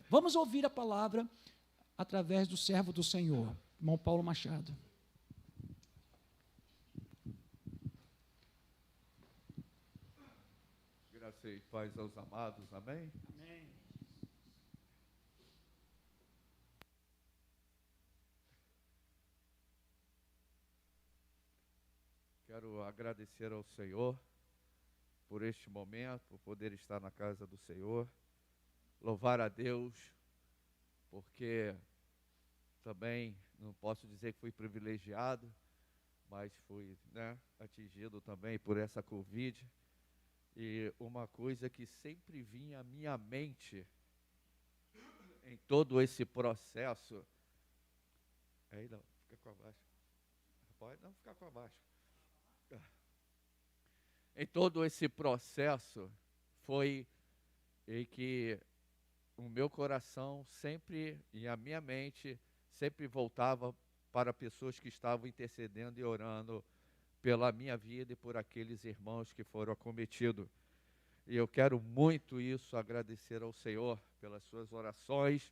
Vamos ouvir a palavra através do servo do Senhor, irmão Paulo Machado. Graça e paz aos amados, amém? Amém. Quero agradecer ao Senhor por este momento, por poder estar na casa do Senhor. Louvar a Deus, porque também não posso dizer que fui privilegiado, mas fui atingido também por essa Covid. E uma coisa que sempre vinha à minha mente em todo esse processo. Aí não, fica com a baixa. Pode não ficar com a baixa. Em todo esse processo foi em que o meu coração sempre e a minha mente sempre voltava para pessoas que estavam intercedendo e orando pela minha vida e por aqueles irmãos que foram acometidos. E eu quero muito isso, agradecer ao Senhor pelas suas orações,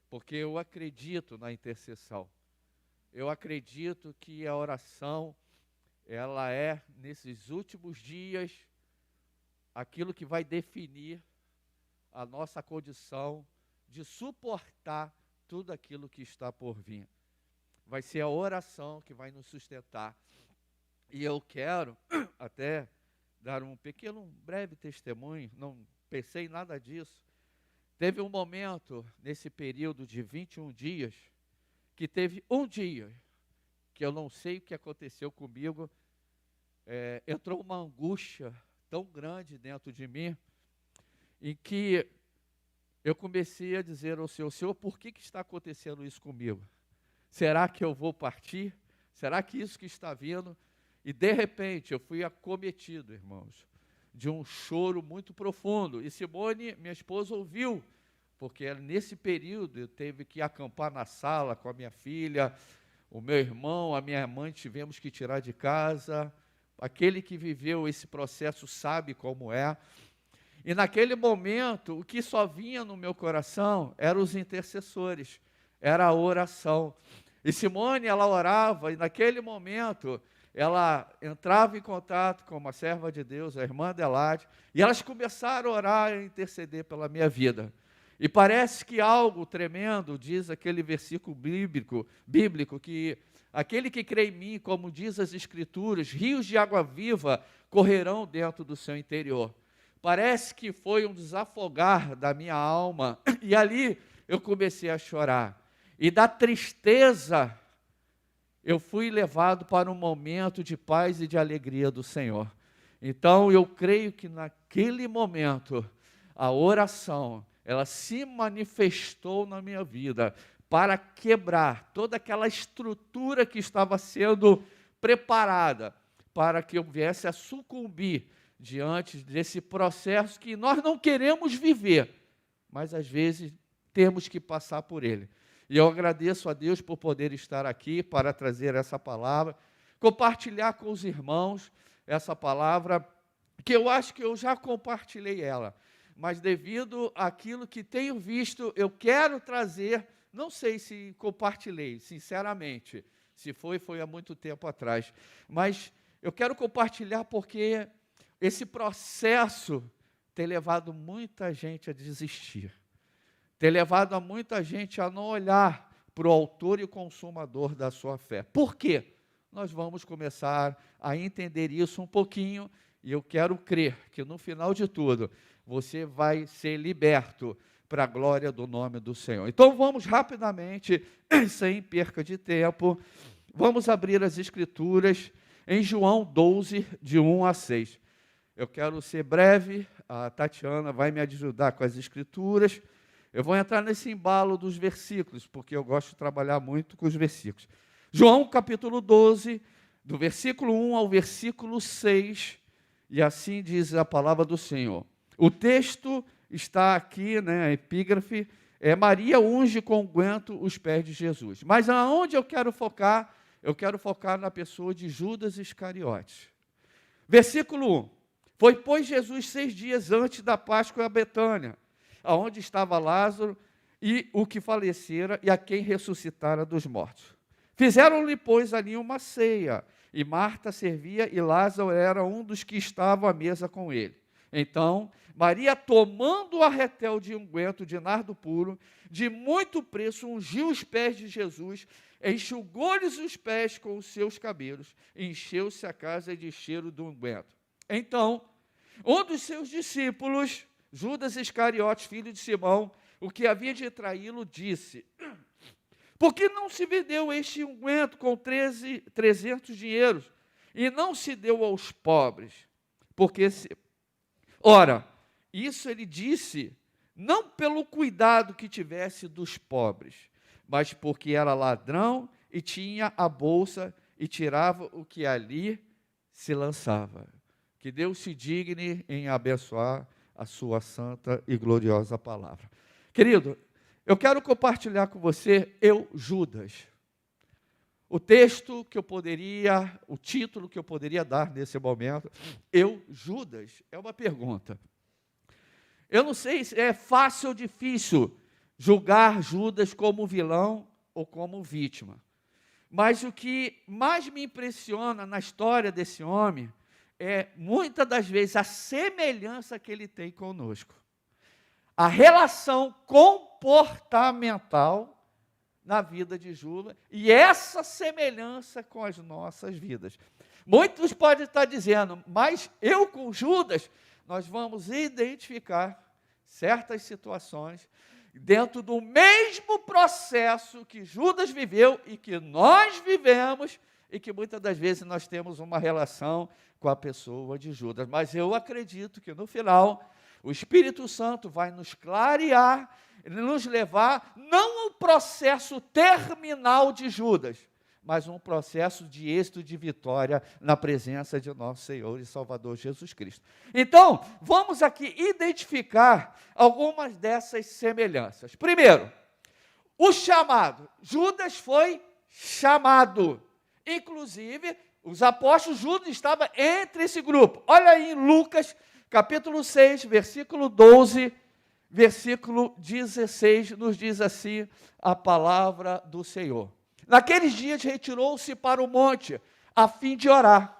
porque eu acredito na intercessão. Eu acredito que a oração, ela é, nesses últimos dias, aquilo que vai definir a nossa condição de suportar tudo aquilo que está por vir. Vai ser a oração que vai nos sustentar. E eu quero até dar um breve testemunho, não pensei em nada disso. Teve um momento, nesse período de 21 dias, que teve um dia, que eu não sei o que aconteceu comigo, entrou uma angústia tão grande dentro de mim, em que eu comecei a dizer ao Senhor: Senhor, por que está acontecendo isso comigo? Será que eu vou partir? Será que isso que está vindo? E de repente eu fui acometido, irmãos, de um choro muito profundo. E Simone, minha esposa, ouviu, porque nesse período eu teve que acampar na sala com a minha filha, o meu irmão, a minha mãe, tivemos que tirar de casa. Aquele que viveu esse processo sabe como é. E naquele momento, o que só vinha no meu coração eram os intercessores, era a oração. E Simone, ela orava, e naquele momento, ela entrava em contato com uma serva de Deus, a irmã Adelaide, e elas começaram a orar e interceder pela minha vida. E parece que algo tremendo, diz aquele versículo bíblico que aquele que crê em mim, como diz as Escrituras, rios de água viva correrão dentro do seu interior. Parece que foi um desafogar da minha alma, e ali eu comecei a chorar. E da tristeza, eu fui levado para um momento de paz e de alegria do Senhor. Então, eu creio que naquele momento, a oração, ela se manifestou na minha vida para quebrar toda aquela estrutura que estava sendo preparada para que eu viesse a sucumbir diante desse processo que nós não queremos viver, mas às vezes temos que passar por ele. E eu agradeço a Deus por poder estar aqui para trazer essa palavra, compartilhar com os irmãos essa palavra, que eu acho que eu já compartilhei ela, mas devido àquilo que tenho visto, eu quero trazer, não sei se compartilhei, sinceramente, se foi há muito tempo atrás, mas eu quero compartilhar porque esse processo tem levado muita gente a desistir, tem levado a muita gente a não olhar para o autor e consumador da sua fé. Por quê? Nós vamos começar a entender isso um pouquinho, e eu quero crer que no final de tudo, você vai ser liberto para a glória do nome do Senhor. Então vamos rapidamente, sem perca de tempo, vamos abrir as Escrituras em João 12, de 1 a 6. Eu quero ser breve, a Tatiana vai me ajudar com as Escrituras. Eu vou entrar nesse embalo dos versículos, porque eu gosto de trabalhar muito com os versículos. João capítulo 12, do versículo 1 ao versículo 6, e assim diz a palavra do Senhor. O texto está aqui, a epígrafe, Maria unge com unguento os pés de Jesus. Mas aonde eu quero focar? Eu quero focar na pessoa de Judas Iscariotes. Versículo 1. Foi, pois, Jesus 6 dias antes da Páscoa a Betânia, aonde estava Lázaro, e o que falecera e a quem ressuscitara dos mortos. Fizeram-lhe, pois, ali uma ceia, e Marta servia, e Lázaro era um dos que estavam à mesa com ele. Então, Maria, tomando o arretel de unguento de nardo puro, de muito preço, ungiu os pés de Jesus, enxugou-lhes os pés com os seus cabelos, encheu-se a casa de cheiro do unguento. Então, um dos seus discípulos, Judas Iscariotes, filho de Simão, o que havia de traí-lo, disse: por que não se vendeu este unguento com 300 dinheiros e não se deu aos pobres? Ora, isso ele disse não pelo cuidado que tivesse dos pobres, mas porque era ladrão e tinha a bolsa e tirava o que ali se lançava. Que Deus se digne em abençoar a sua santa e gloriosa palavra. Querido, eu quero compartilhar com você, Judas. O texto que eu poderia, o título que eu poderia dar nesse momento, Judas, é uma pergunta. Eu não sei se é fácil ou difícil julgar Judas como vilão ou como vítima. Mas o que mais me impressiona na história desse homem é, muitas das vezes, a semelhança que ele tem conosco. A relação comportamental na vida de Judas e essa semelhança com as nossas vidas. Muitos podem estar dizendo, mas eu com Judas, nós vamos identificar certas situações dentro do mesmo processo que Judas viveu e que nós vivemos e que muitas das vezes nós temos uma relação com a pessoa de Judas. Mas eu acredito que no final o Espírito Santo vai nos clarear, nos levar, não ao processo terminal de Judas, mas um processo de êxito, de vitória na presença de nosso Senhor e Salvador Jesus Cristo. Então, vamos aqui identificar algumas dessas semelhanças. Primeiro, o chamado. Judas foi chamado. Inclusive, os apóstolos, Judas estava entre esse grupo. Olha aí em Lucas, capítulo 6, versículo 12, versículo 16, nos diz assim a palavra do Senhor. Naqueles dias retirou-se para o monte, a fim de orar,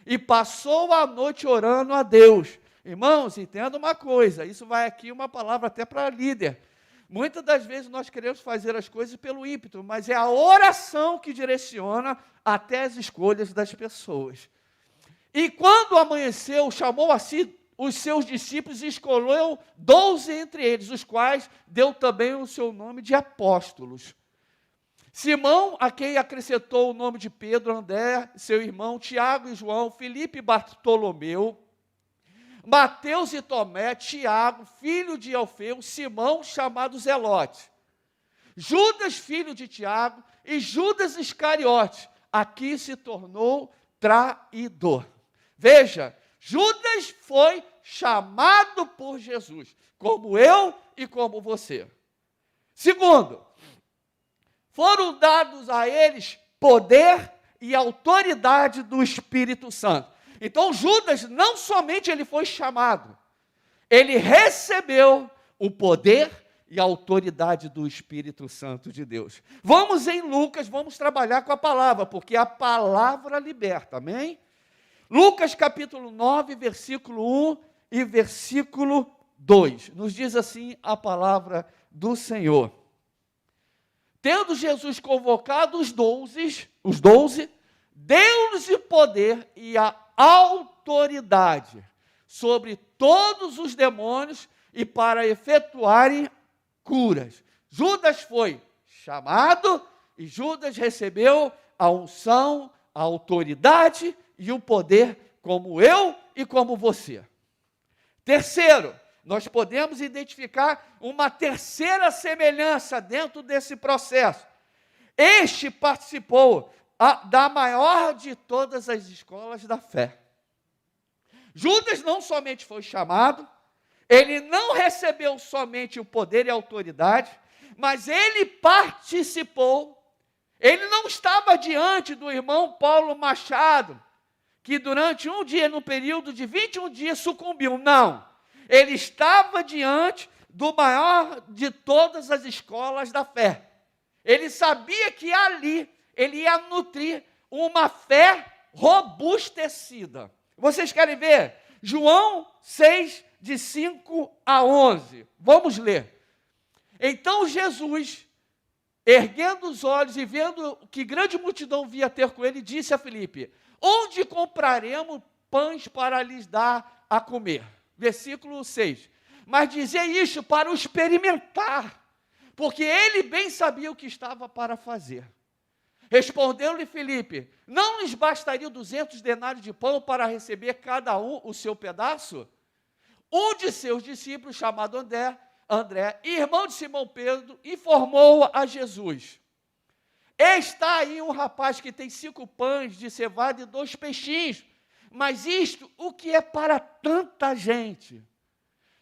e passou a noite orando a Deus. Irmãos, entenda uma coisa, isso vai aqui uma palavra até para líder. Muitas das vezes nós queremos fazer as coisas pelo ímpeto, mas é a oração que direciona até as escolhas das pessoas. E quando amanheceu, chamou a si os seus discípulos e escolheu 12 entre eles, os quais deu também o seu nome de apóstolos. Simão, a quem acrescentou o nome de Pedro, André, seu irmão, Tiago e João, Filipe e Bartolomeu, Mateus e Tomé, Tiago, filho de Alfeu, Simão, chamado Zelote, Judas, filho de Tiago, e Judas Iscariote, aqui se tornou traidor. Veja, Judas foi chamado por Jesus, como eu e como você. Segundo, foram dados a eles poder e autoridade do Espírito Santo. Então Judas não somente ele foi chamado, ele recebeu o poder e a autoridade do Espírito Santo de Deus. Vamos em Lucas, vamos trabalhar com a palavra, porque a palavra liberta, amém? Lucas capítulo 9, versículo 1 e versículo 2, nos diz assim a palavra do Senhor. Tendo Jesus convocado os 12, deu-lhes o poder e a autoridade sobre todos os demônios e para efetuarem curas. Judas foi chamado e Judas recebeu a unção, a autoridade e o poder como eu e como você. Terceiro, nós podemos identificar uma terceira semelhança dentro desse processo. Este participou da maior de todas as escolas da fé. Judas não somente foi chamado, ele não recebeu somente o poder e a autoridade, mas ele participou. Ele não estava diante do irmão Paulo Machado, que durante um dia, no período de 21 dias, sucumbiu. Não. Ele estava diante do maior de todas as escolas da fé. Ele sabia que ali ele ia nutrir uma fé robustecida. Vocês querem ver? João 6, de 5 a 11. Vamos ler. Então Jesus, erguendo os olhos e vendo que grande multidão via ter com ele, disse a Filipe: onde compraremos pães para lhes dar a comer? Versículo 6. Mas dizia isto para o experimentar, porque ele bem sabia o que estava para fazer. Respondeu-lhe Filipe: não lhes bastaria 200 denários de pão para receber cada um o seu pedaço? Um de seus discípulos, chamado André, irmão de Simão Pedro, informou a Jesus: está aí um rapaz que tem 5 pães de cevada e 2 peixinhos, mas isto o que é para tanta gente?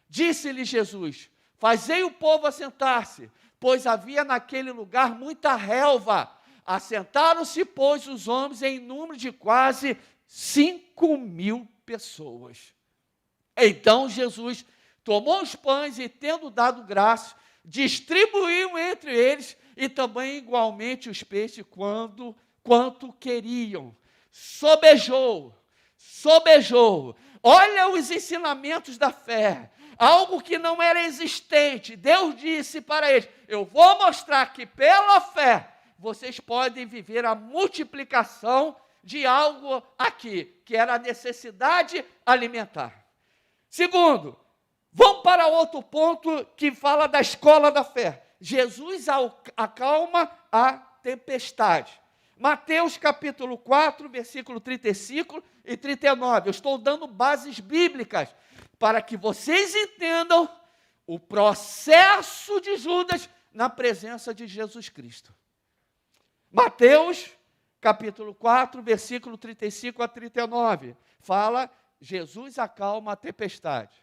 Disse-lhe Jesus: fazei o povo assentar-se, pois havia naquele lugar muita relva. Assentaram-se, pois, os homens em número de quase 5.000 pessoas. Então Jesus tomou os pães e, tendo dado graças, distribuiu entre eles e também igualmente os peixes quanto queriam. Sobejou. Olha os ensinamentos da fé. Algo que não era existente. Deus disse para eles: eu vou mostrar que pela fé vocês podem viver a multiplicação de algo aqui, que era a necessidade alimentar. Segundo, vamos para outro ponto que fala da escola da fé. Jesus acalma a tempestade. Mateus capítulo 4, versículo 35 e 39. Eu estou dando bases bíblicas para que vocês entendam o processo de Judas na presença de Jesus Cristo. Mateus capítulo 4, versículo 35 a 39. Fala: Jesus acalma a tempestade.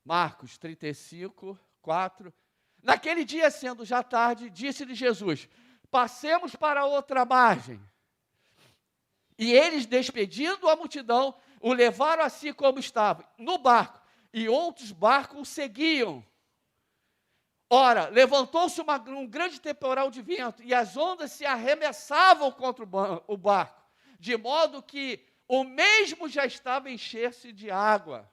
Marcos 35, 4. Naquele dia, sendo já tarde, disse-lhe Jesus: passemos para outra margem. E eles, despedindo a multidão, o levaram assim como estava, no barco, e outros barcos o seguiam. Ora, levantou-se um grande temporal de vento, e as ondas se arremessavam contra o barco, de modo que o mesmo já estava a encher-se de água.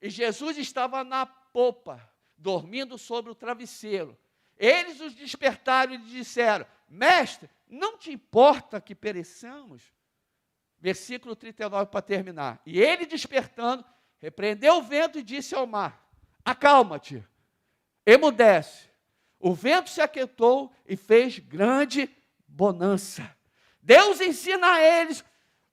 E Jesus estava na popa, dormindo sobre o travesseiro. Eles os despertaram e lhe disseram: mestre, não te importa que pereçamos? Versículo 39 para terminar. E ele, despertando, repreendeu o vento e disse ao mar: acalma-te, emudece. O vento se aquietou e fez grande bonança. Deus ensina a eles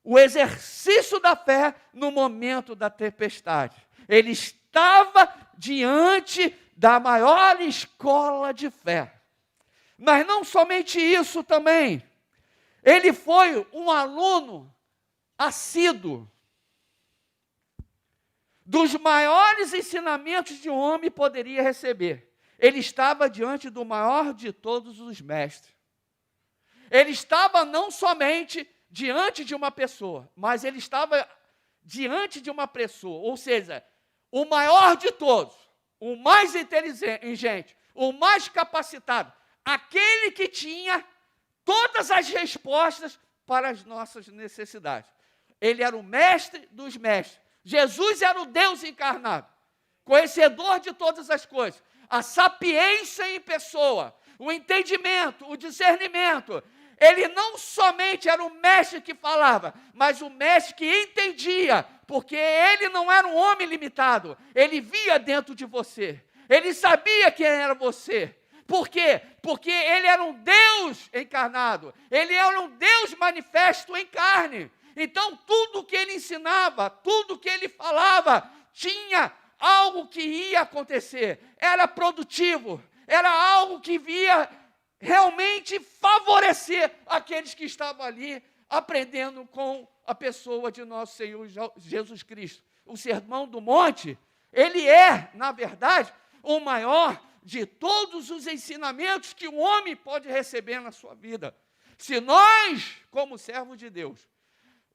o exercício da fé no momento da tempestade. Ele estava diante da maior escola de fé. Mas não somente isso também. Ele foi um aluno assíduo dos maiores ensinamentos que um homem poderia receber. Ele estava diante do maior de todos os mestres. Ele estava não somente diante de uma pessoa, mas ele estava diante de uma pessoa, ou seja, o maior de todos, o mais inteligente, o mais capacitado, aquele que tinha todas as respostas para as nossas necessidades. Ele era o mestre dos mestres. Jesus era o Deus encarnado, conhecedor de todas as coisas, a sapiência em pessoa, o entendimento, o discernimento. Ele não somente era o mestre que falava, mas o mestre que entendia, porque ele não era um homem limitado, ele via dentro de você, ele sabia quem era você. Por quê? Porque ele era um Deus encarnado, ele era um Deus manifesto em carne. Então, tudo que ele ensinava, tudo que ele falava, tinha algo que ia acontecer, era produtivo, era algo que via realmente favorecer aqueles que estavam ali aprendendo com a pessoa de nosso Senhor Jesus Cristo. O Sermão do Monte, ele é, na verdade, o maior de todos os ensinamentos que um homem pode receber na sua vida. Se nós, como servos de Deus,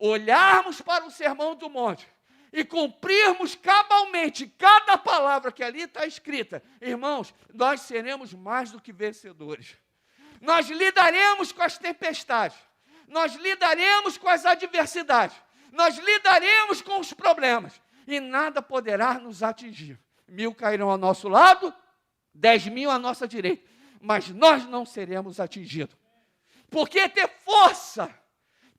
olharmos para o Sermão do Monte e cumprirmos cabalmente cada palavra que ali está escrita, irmãos, nós seremos mais do que vencedores. Nós lidaremos com as tempestades, nós lidaremos com as adversidades, nós lidaremos com os problemas, e nada poderá nos atingir. 1000 cairão ao nosso lado, 10.000 à nossa direita, mas nós não seremos atingidos. Porque ter força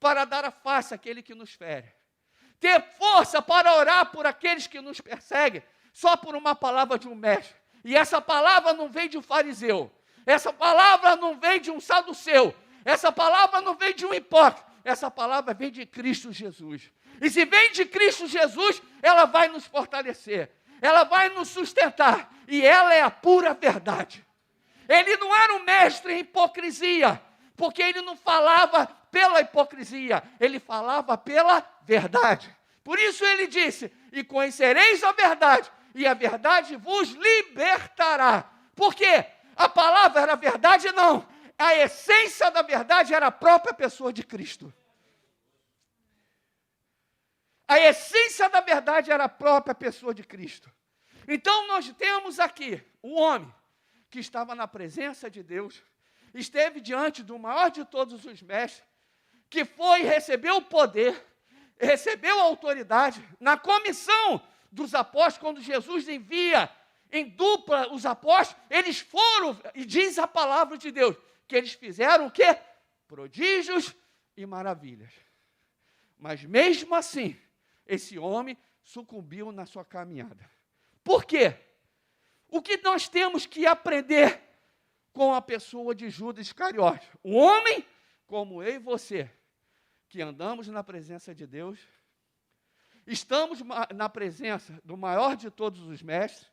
para dar a face àquele que nos fere, ter força para orar por aqueles que nos perseguem, só por uma palavra de um mestre. E essa palavra não vem de um fariseu, essa palavra não vem de um saduceu, essa palavra não vem de um hipócrita, essa palavra vem de Cristo Jesus. E se vem de Cristo Jesus, ela vai nos fortalecer, ela vai nos sustentar, e ela é a pura verdade. Ele não era um mestre em hipocrisia, porque ele não falava pela hipocrisia, ele falava pela verdade. Por isso ele disse, e conhecereis a verdade, e a verdade vos libertará. Por quê? A palavra era verdade? Não. A essência da verdade era a própria pessoa de Cristo. A essência da verdade era a própria pessoa de Cristo. Então nós temos aqui um homem que estava na presença de Deus, esteve diante do maior de todos os mestres, que foi, recebeu o poder, recebeu a autoridade, na comissão dos apóstolos, quando Jesus envia em dupla os apóstolos, eles foram, e diz a palavra de Deus, que eles fizeram o quê? Prodígios e maravilhas. Mas mesmo assim, esse homem sucumbiu na sua caminhada. Por quê? O que nós temos que aprender com a pessoa de Judas Iscariote? Um homem como eu e você, que andamos na presença de Deus, estamos na presença do maior de todos os mestres,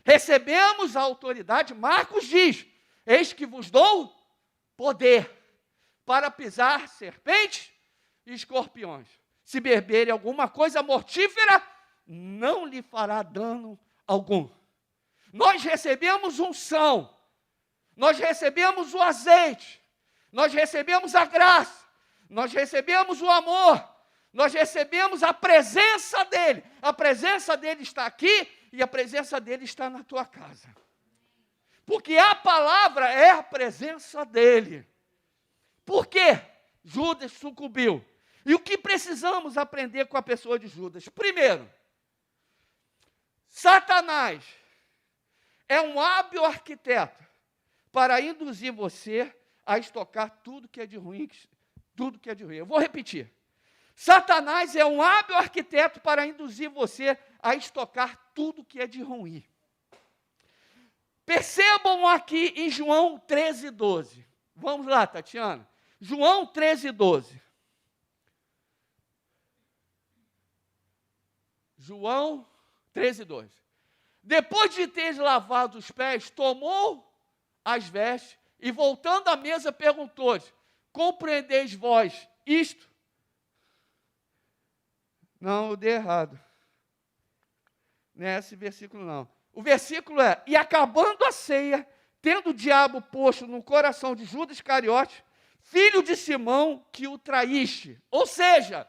recebemos a autoridade. Marcos diz, eis que vos dou poder para pisar serpentes e escorpiões. Se beberem alguma coisa mortífera, não lhe fará dano algum. Nós recebemos unção, nós recebemos o azeite, nós recebemos a graça, nós recebemos o amor, nós recebemos a presença dEle. A presença dEle está aqui e a presença dEle está na tua casa. Porque a palavra é a presença dEle. Por quê? Judas sucumbiu. E o que precisamos aprender com a pessoa de Judas? Primeiro, Satanás é um hábil arquiteto para induzir você a estocar tudo que é de ruim, tudo que é de ruim. Eu vou repetir. Satanás é um hábil arquiteto para induzir você a estocar tudo que é de ruim. Percebam aqui em João 13:12. Vamos lá, Tatiana. João 13:12. João 13:12. Depois de ter lavado os pés, tomou as vestes e, voltando à mesa, perguntou-lhes: compreendeis vós isto? Não, eu dei errado. Não é esse versículo, não. O versículo é: e acabando a ceia, tendo o diabo posto no coração de Judas Iscariote, filho de Simão, que o traíste. Ou seja,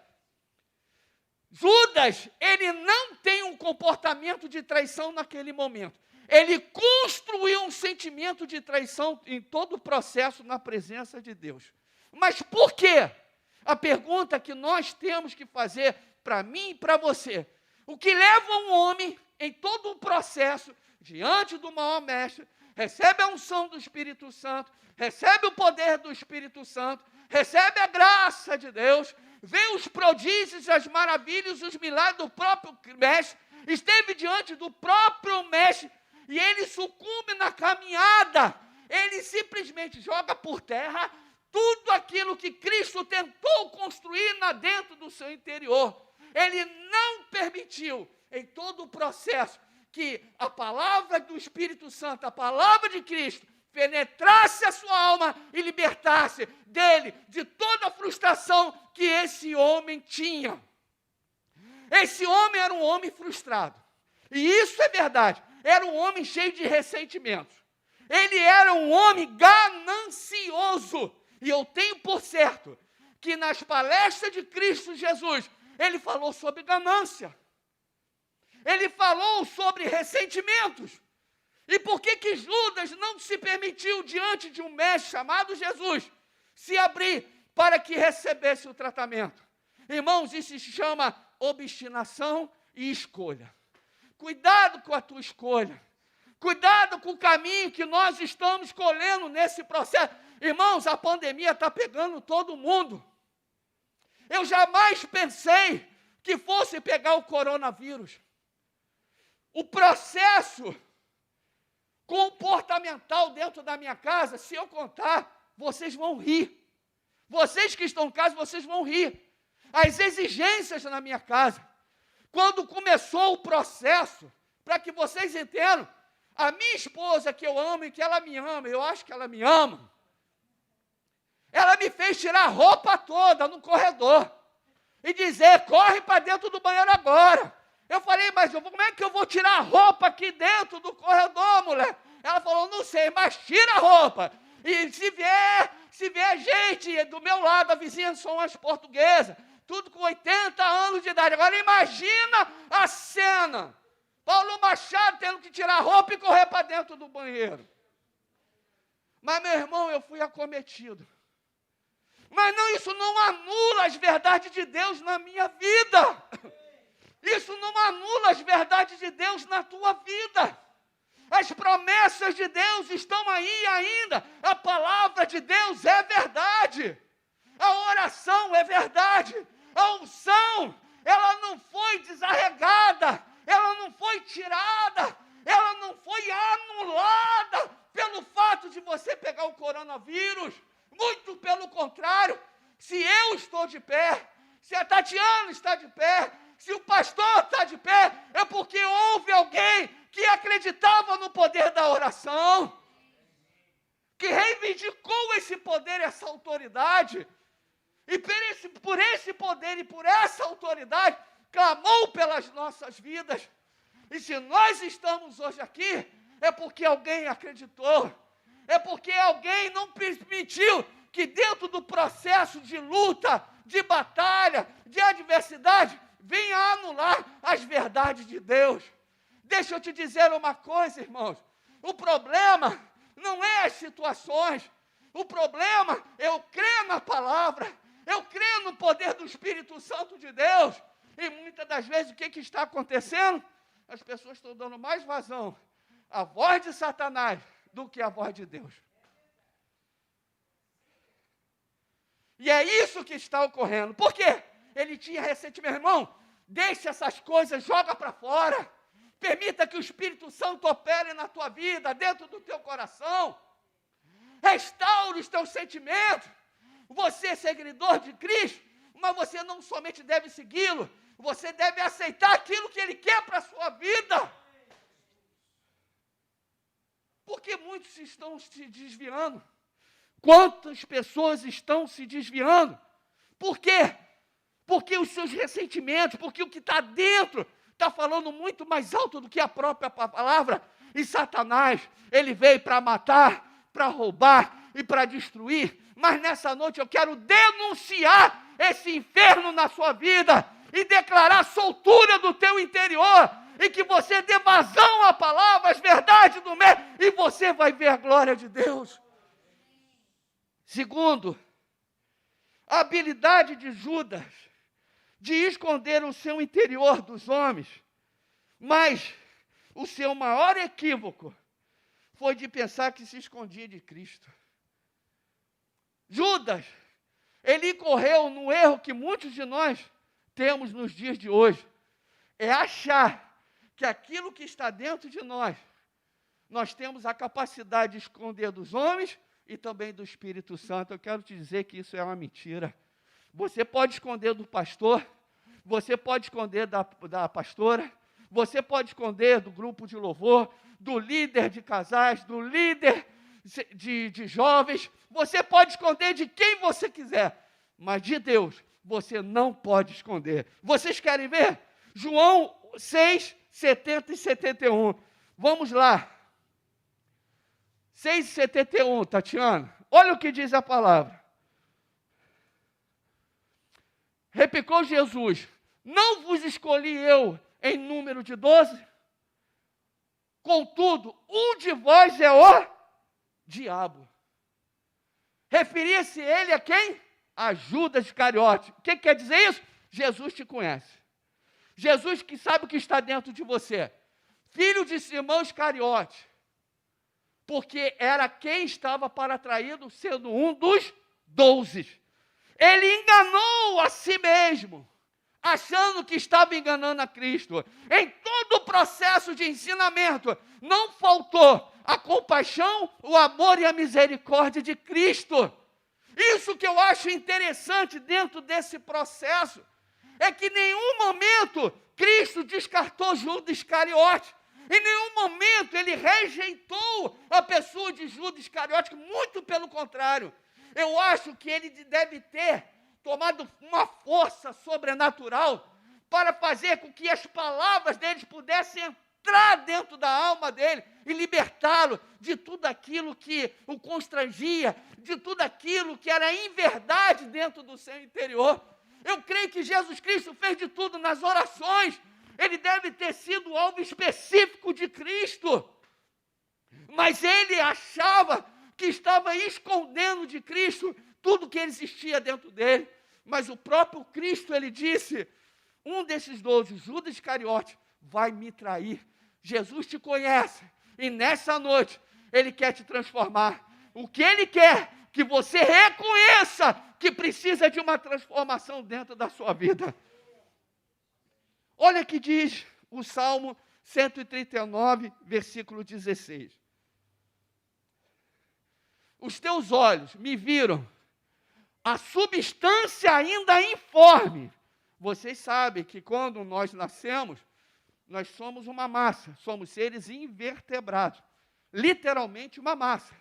Judas, ele não tem um comportamento de traição naquele momento. Ele construiu um sentimento de traição em todo o processo na presença de Deus. Mas por quê? A pergunta que nós temos que fazer para mim e para você: o que leva um homem em todo o processo, diante do maior mestre, recebe a unção do Espírito Santo, recebe o poder do Espírito Santo, recebe a graça de Deus, vê os prodígios, as maravilhas, os milagres do próprio mestre, esteve diante do próprio mestre, e ele sucumbe na caminhada, ele simplesmente joga por terra tudo aquilo que Cristo tentou construir dentro do seu interior. Ele não permitiu, em todo o processo, que a palavra do Espírito Santo, a palavra de Cristo, penetrasse a sua alma e libertasse dele de toda a frustração que esse homem tinha. Esse homem era um homem frustrado. E isso é verdade. Era um homem cheio de ressentimentos. Ele era um homem ganancioso. E eu tenho por certo que nas palestras de Cristo Jesus, ele falou sobre ganância. Ele falou sobre ressentimentos. E por que Judas não se permitiu, diante de um mestre chamado Jesus, se abrir para que recebesse o tratamento? Irmãos, isso se chama obstinação e escolha. Cuidado com a tua escolha. Cuidado com o caminho que nós estamos escolhendo nesse processo. Irmãos, a pandemia está pegando todo mundo. Eu jamais pensei que fosse pegar o coronavírus. O processo comportamental dentro da minha casa, se eu contar, vocês vão rir. Vocês que estão em casa, vocês vão rir. As exigências na minha casa. Quando começou o processo, para que vocês entendam, a minha esposa, que eu amo e que ela me ama, eu acho que ela me ama, ela me fez tirar a roupa toda no corredor e dizer, corre para dentro do banheiro agora. Eu falei, mas como é que eu vou tirar a roupa aqui dentro do corredor, mulher? Ela falou, não sei, mas tira a roupa. E se vier gente do meu lado, a vizinha são as portuguesas, tudo com 80 anos de idade. Agora imagina a cena. Paulo Machado tendo que tirar a roupa e correr para dentro do banheiro. Mas, meu irmão, eu fui acometido. Mas não, isso não anula as verdades de Deus na minha vida. Isso não anula as verdades de Deus na tua vida. As promessas de Deus estão aí ainda. A palavra de Deus é verdade. A oração é verdade. A unção, ela não foi desarregada. Ela não foi tirada. Ela não foi anulada pelo fato de você pegar o coronavírus. Muito pelo contrário. Se eu estou de pé, se a Tatiana está de pé, se o pastor está de pé, é porque houve alguém que acreditava no poder da oração, que reivindicou esse poder, essa autoridade, e por esse poder e por essa autoridade, clamou pelas nossas vidas. E se nós estamos hoje aqui, é porque alguém acreditou, é porque alguém não permitiu que dentro do processo de luta, de batalha, de adversidade, venha anular as verdades de Deus. Deixa eu te dizer uma coisa, irmãos. O problema não é as situações. O problema é eu crer na palavra. Eu creio no poder do Espírito Santo de Deus. E muitas das vezes o que está acontecendo? As pessoas estão dando mais vazão à voz de Satanás do que à voz de Deus. E é isso que está ocorrendo. Por quê? Ele tinha ressentimento. Irmão, deixe essas coisas, joga para fora. Permita que o Espírito Santo opere na tua vida, dentro do teu coração. Restaure os teus sentimentos. Você é seguidor de Cristo, mas você não somente deve segui-lo, você deve aceitar aquilo que Ele quer para a sua vida. Porque muitos estão se desviando. Quantas pessoas estão se desviando? Por quê? Porque os seus ressentimentos, porque o que está dentro está falando muito mais alto do que a própria palavra. E Satanás, ele veio para matar, para roubar e para destruir. Mas nessa noite eu quero denunciar esse inferno na sua vida e declarar soltura do teu interior. E que você dê vazão à palavra, às verdades do mestre, e você vai ver a glória de Deus. Segundo, a habilidade de Judas de esconder o seu interior dos homens, mas o seu maior equívoco foi de pensar que se escondia de Cristo. Judas, ele incorreu no erro que muitos de nós temos nos dias de hoje, é achar que aquilo que está dentro de nós temos a capacidade de esconder dos homens e também do Espírito Santo. Eu quero te dizer que isso é uma mentira. Você pode esconder do pastor, você pode esconder da pastora, você pode esconder do grupo de louvor, do líder de casais, do líder de jovens, você pode esconder de quem você quiser, mas de Deus você não pode esconder. Vocês querem ver? João 6, 70 e 71. Vamos lá. 6 e 71, Tatiana. Olha o que diz a palavra. replicou Jesus: não vos escolhi eu em número de 12? Contudo, um de vós é o diabo. Referia-se ele a quem? A Judas Iscariote. O que quer dizer isso? Jesus te conhece. Jesus que sabe o que está dentro de você. Filho de Simão Iscariote. Porque era quem estava para traí-lo, sendo um dos 12. Ele enganou a si mesmo, achando que estava enganando a Cristo. Em todo o processo de ensinamento, não faltou a compaixão, o amor e a misericórdia de Cristo. Isso que eu acho interessante dentro desse processo, é que em nenhum momento Cristo descartou Judas Iscariote. Em nenhum momento ele rejeitou a pessoa de Judas Iscariote, muito pelo contrário. Eu acho que ele deve ter tomado uma força sobrenatural para fazer com que as palavras deles pudessem entrar dentro da alma dele e libertá-lo de tudo aquilo que o constrangia, de tudo aquilo que era inverdade dentro do seu interior. Eu creio que Jesus Cristo fez de tudo nas orações. Ele deve ter sido alvo específico de Cristo, mas ele achava que estava escondendo de Cristo tudo que existia dentro dele. Mas o próprio Cristo, ele disse: um desses 12, Judas Iscariote, vai me trair. Jesus te conhece, e nessa noite, ele quer te transformar. O que ele quer? Que você reconheça que precisa de uma transformação dentro da sua vida. Olha que diz o Salmo 139, versículo 16. Os teus olhos me viram a substância ainda informe. Vocês sabem que quando nós nascemos, nós somos uma massa, somos seres invertebrados, literalmente uma massa.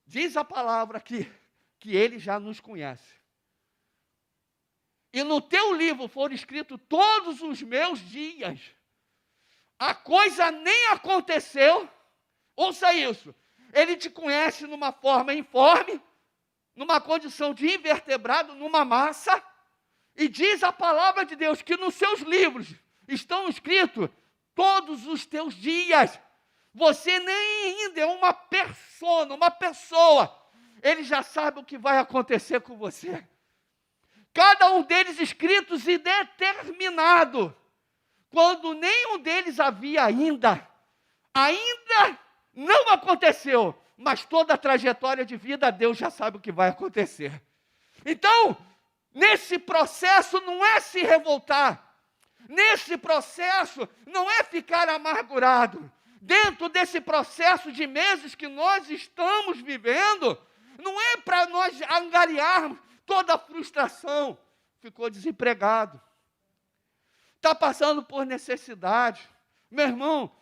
Diz a palavra aqui que ele já nos conhece. E no teu livro foram escritos todos os meus dias. A coisa nem aconteceu. Ouça isso. Ele te conhece numa forma informe, numa condição de invertebrado, numa massa. E diz a palavra de Deus que nos seus livros estão escritos todos os teus dias. Você nem ainda é uma pessoa. Ele já sabe o que vai acontecer com você. Cada um deles escritos e determinado, quando nenhum deles havia ainda não aconteceu, mas toda a trajetória de vida, Deus já sabe o que vai acontecer. Então, nesse processo não é se revoltar, nesse processo não é ficar amargurado, dentro desse processo de meses que nós estamos vivendo, não é para nós angariarmos toda a frustração. Ficou desempregado, está passando por necessidade. Meu irmão,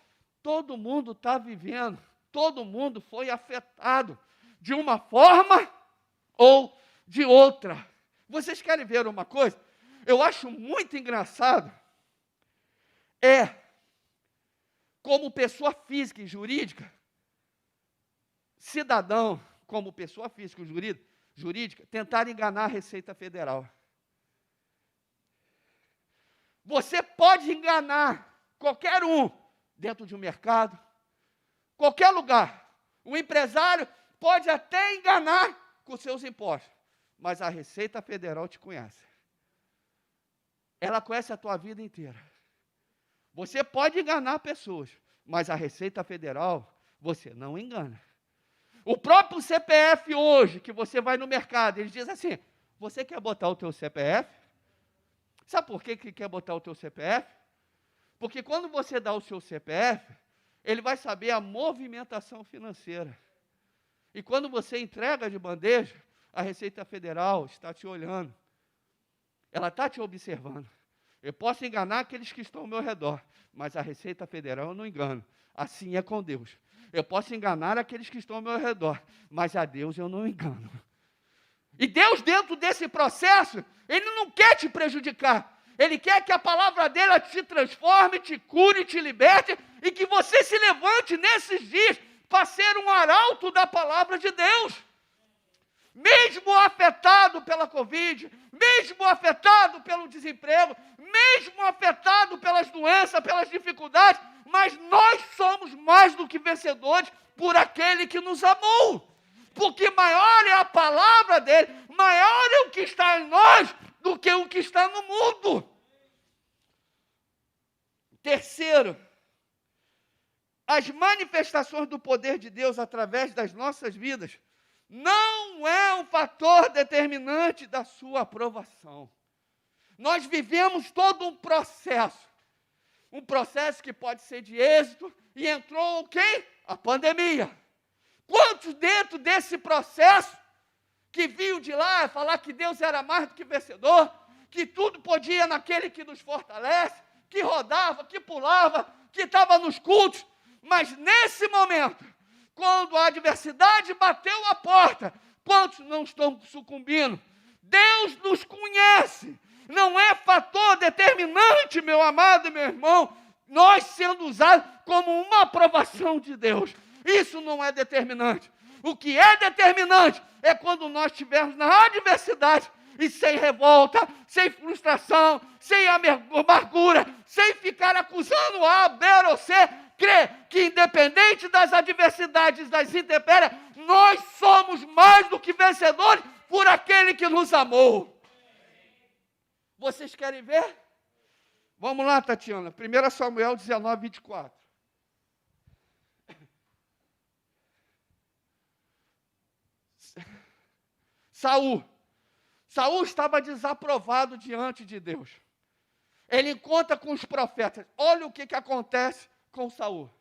todo mundo está vivendo, todo mundo foi afetado de uma forma ou de outra. Vocês querem ver uma coisa? Eu acho muito engraçado, como pessoa física e jurídica, cidadão, como pessoa física e jurídica, tentar enganar a Receita Federal. Você pode enganar qualquer um dentro de um mercado, qualquer lugar. O empresário pode até enganar com seus impostos, mas a Receita Federal te conhece. Ela conhece a tua vida inteira. Você pode enganar pessoas, mas a Receita Federal você não engana. O próprio CPF hoje, que você vai no mercado, ele diz assim: você quer botar o teu CPF? Sabe por que quer botar o teu CPF? Porque quando você dá o seu CPF, ele vai saber a movimentação financeira. E quando você entrega de bandeja, a Receita Federal está te olhando. Ela está te observando. Eu posso enganar aqueles que estão ao meu redor, mas a Receita Federal eu não engano. Assim é com Deus. Eu posso enganar aqueles que estão ao meu redor, mas a Deus eu não engano. E Deus, dentro desse processo, Ele não quer te prejudicar. Ele quer que a palavra dele te transforme, te cure, te liberte, e que você se levante nesses dias para ser um arauto da palavra de Deus. mesmo afetado pela Covid, mesmo afetado pelo desemprego, mesmo afetado pelas doenças, pelas dificuldades, mas nós somos mais do que vencedores por aquele que nos amou. Porque maior é a palavra dele, maior é o que está em nós do que o que está no mundo. Terceiro, as manifestações do poder de Deus através das nossas vidas não é um fator determinante da sua aprovação. Nós vivemos todo um processo que pode ser de êxito, e entrou o quê? A pandemia. Quantos dentro desse processo que viu de lá falar que Deus era mais do que vencedor, que tudo podia naquele que nos fortalece, que rodava, que pulava, que estava nos cultos, mas nesse momento, quando a adversidade bateu a porta, quantos não estão sucumbindo? Deus nos conhece, não é fator determinante, meu amado e meu irmão, nós sendo usados como uma aprovação de Deus. Isso não é determinante. O que é determinante é quando nós estivermos na adversidade e sem revolta, sem frustração, sem amargura, sem ficar acusando A, B ou C, crer que independente das adversidades, das intempéries, nós somos mais do que vencedores por aquele que nos amou. Vocês querem ver? Vamos lá, Tatiana. 1 Samuel 19, 24. Saul estava desaprovado diante de Deus. Ele encontra com os profetas. Olha o que acontece com Saul.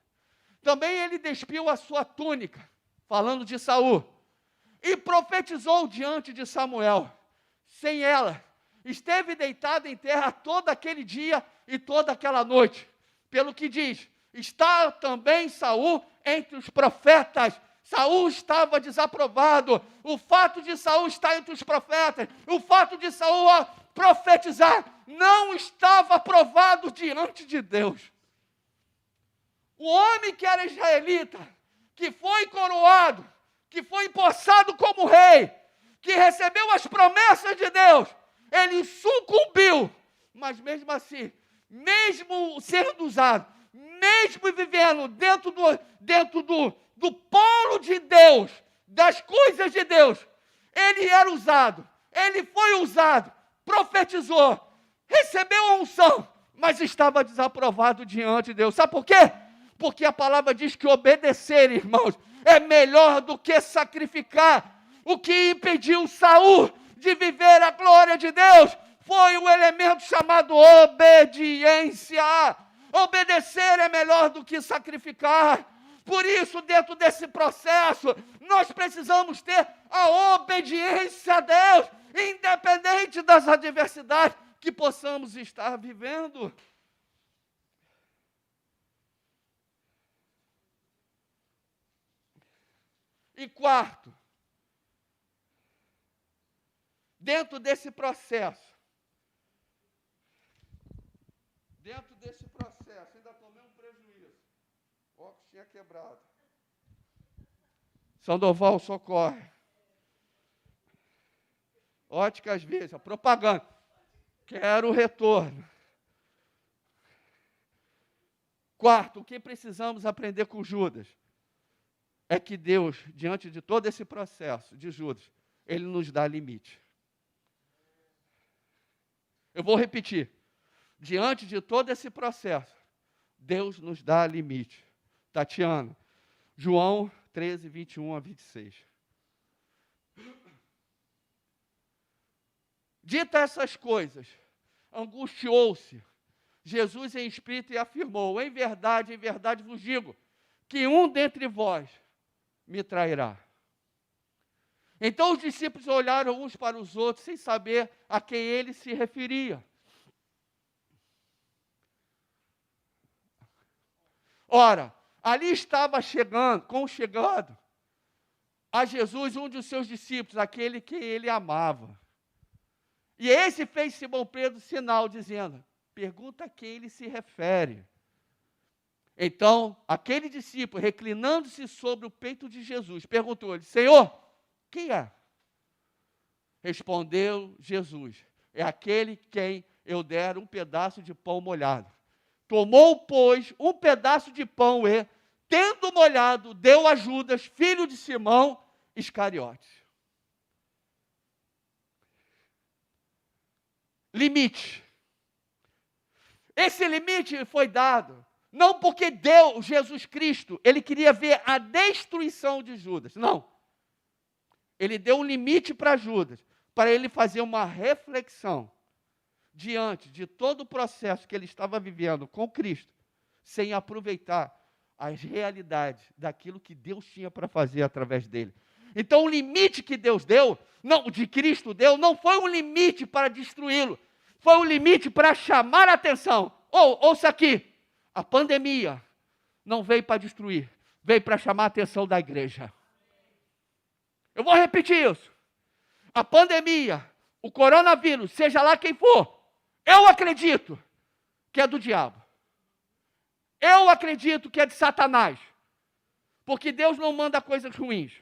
Também ele despiu a sua túnica, falando de Saul, e profetizou diante de Samuel. Sem ela, esteve deitado em terra todo aquele dia e toda aquela noite. Pelo que diz, está também Saul entre os profetas. Saul estava desaprovado. O fato de Saul estar entre os profetas, o fato de Saul profetizar, não estava aprovado diante de Deus. O homem que era israelita, que foi coroado, que foi empossado como rei, que recebeu as promessas de Deus, ele sucumbiu. Mas mesmo assim, mesmo sendo usado, mesmo vivendo dentro do polo de Deus, das coisas de Deus, ele era usado, ele foi usado, profetizou, recebeu a unção, mas estava desaprovado diante de Deus. Sabe por quê? Porque a palavra diz que obedecer, irmãos, é melhor do que sacrificar. O que impediu Saul de viver a glória de Deus foi o elemento chamado obediência. Obedecer é melhor do que sacrificar. Por isso, dentro desse processo, nós precisamos ter a obediência a Deus, independente das adversidades que possamos estar vivendo. E quarto, dentro desse processo, ainda tomei um prejuízo. O óculos tinha quebrado. Sandoval, socorre. Óticas Veja, propaganda. Quero o retorno. Quarto, o que precisamos aprender com Judas? É que Deus, diante de todo esse processo de Judas, Ele nos dá limite. Eu vou repetir. Diante de todo esse processo, Deus nos dá limite. Tatiana, João 13, 21 a 26. Dita essas coisas, angustiou-se Jesus em espírito e afirmou: em verdade vos digo, que um dentre vós me trairá. Então os discípulos olharam uns para os outros, sem saber a quem ele se referia. Ora, ali estava chegando a Jesus um dos seus discípulos, aquele que ele amava. E esse fez Simão Pedro sinal, dizendo: pergunta a quem ele se refere. Então, aquele discípulo, reclinando-se sobre o peito de Jesus, perguntou-lhe: Senhor, quem é? Respondeu Jesus: é aquele quem eu der um pedaço de pão molhado. Tomou, pois, um pedaço de pão e, tendo molhado, deu a Judas, filho de Simão Iscariotes. Limite. Esse limite foi dado não porque Deus, Jesus Cristo, ele queria ver a destruição de Judas. Não. Ele deu um limite para Judas, para ele fazer uma reflexão diante de todo o processo que ele estava vivendo com Cristo, sem aproveitar as realidades daquilo que Deus tinha para fazer através dele. Então, o limite que Deus deu, de Cristo deu, não foi um limite para destruí-lo, foi um limite para chamar a atenção. Ouça aqui, a pandemia não veio para destruir, veio para chamar a atenção da igreja. Eu vou repetir isso. A pandemia, o coronavírus, seja lá quem for, eu acredito que é do diabo. Eu acredito que é de Satanás. Porque Deus não manda coisas ruins.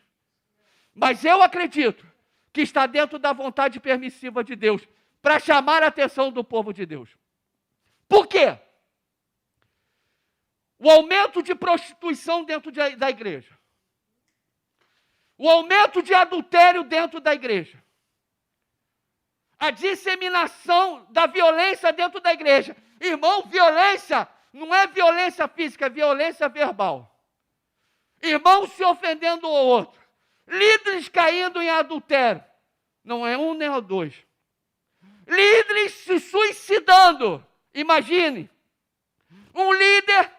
Mas eu acredito que está dentro da vontade permissiva de Deus para chamar a atenção do povo de Deus. Por quê? O aumento de prostituição dentro da igreja. O aumento de adultério dentro da igreja. A disseminação da violência dentro da igreja. Irmão, violência não é violência física, é violência verbal. Irmãos se ofendendo um ao outro. Líderes caindo em adultério. Não é um nem dois. Líderes se suicidando. Imagine. Um líder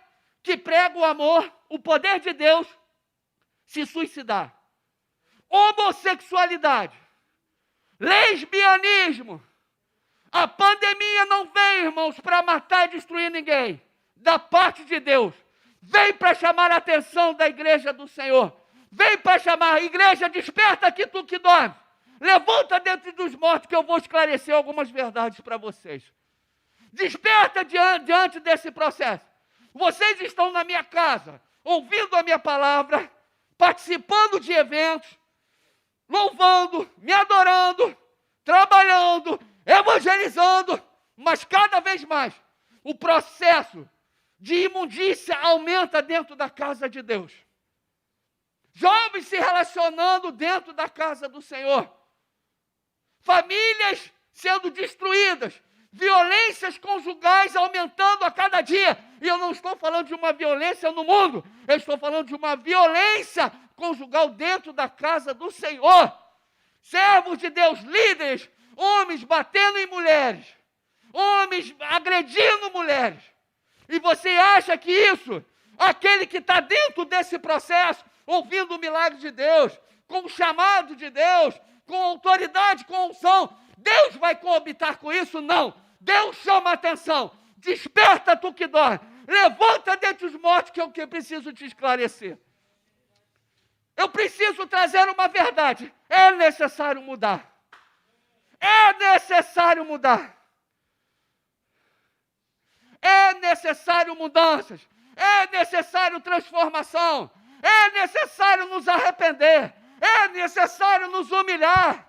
que prega o amor, o poder de Deus, se suicidar. Homossexualidade. Lesbianismo. A pandemia não veio, irmãos, para matar e destruir ninguém. Da parte de Deus. Veio para chamar a atenção da igreja do Senhor. Veio para chamar, igreja, desperta aqui tu que dorme. Levanta dentre dos mortos que eu vou esclarecer algumas verdades para vocês. Desperta diante desse processo. Vocês estão na minha casa, ouvindo a minha palavra, participando de eventos, louvando, me adorando, trabalhando, evangelizando, mas cada vez mais o processo de imundícia aumenta dentro da casa de Deus. Jovens se relacionando dentro da casa do Senhor. Famílias sendo destruídas. Violências conjugais aumentando a cada dia. E eu não estou falando de uma violência no mundo. Eu estou falando de uma violência conjugal dentro da casa do Senhor. Servos de Deus, líderes, homens batendo em mulheres. Homens agredindo mulheres. E você acha que isso, aquele que está dentro desse processo, ouvindo o milagre de Deus, com o chamado de Deus, com autoridade, com unção, Deus vai coabitar com isso? Não. Deus chama a atenção. Desperta tu que dorme. Levanta dentre os mortos que é o que eu preciso te esclarecer. Eu preciso trazer uma verdade. É necessário mudar. É necessário mudar. É necessário mudanças. É necessário transformação. É necessário nos arrepender. É necessário nos humilhar.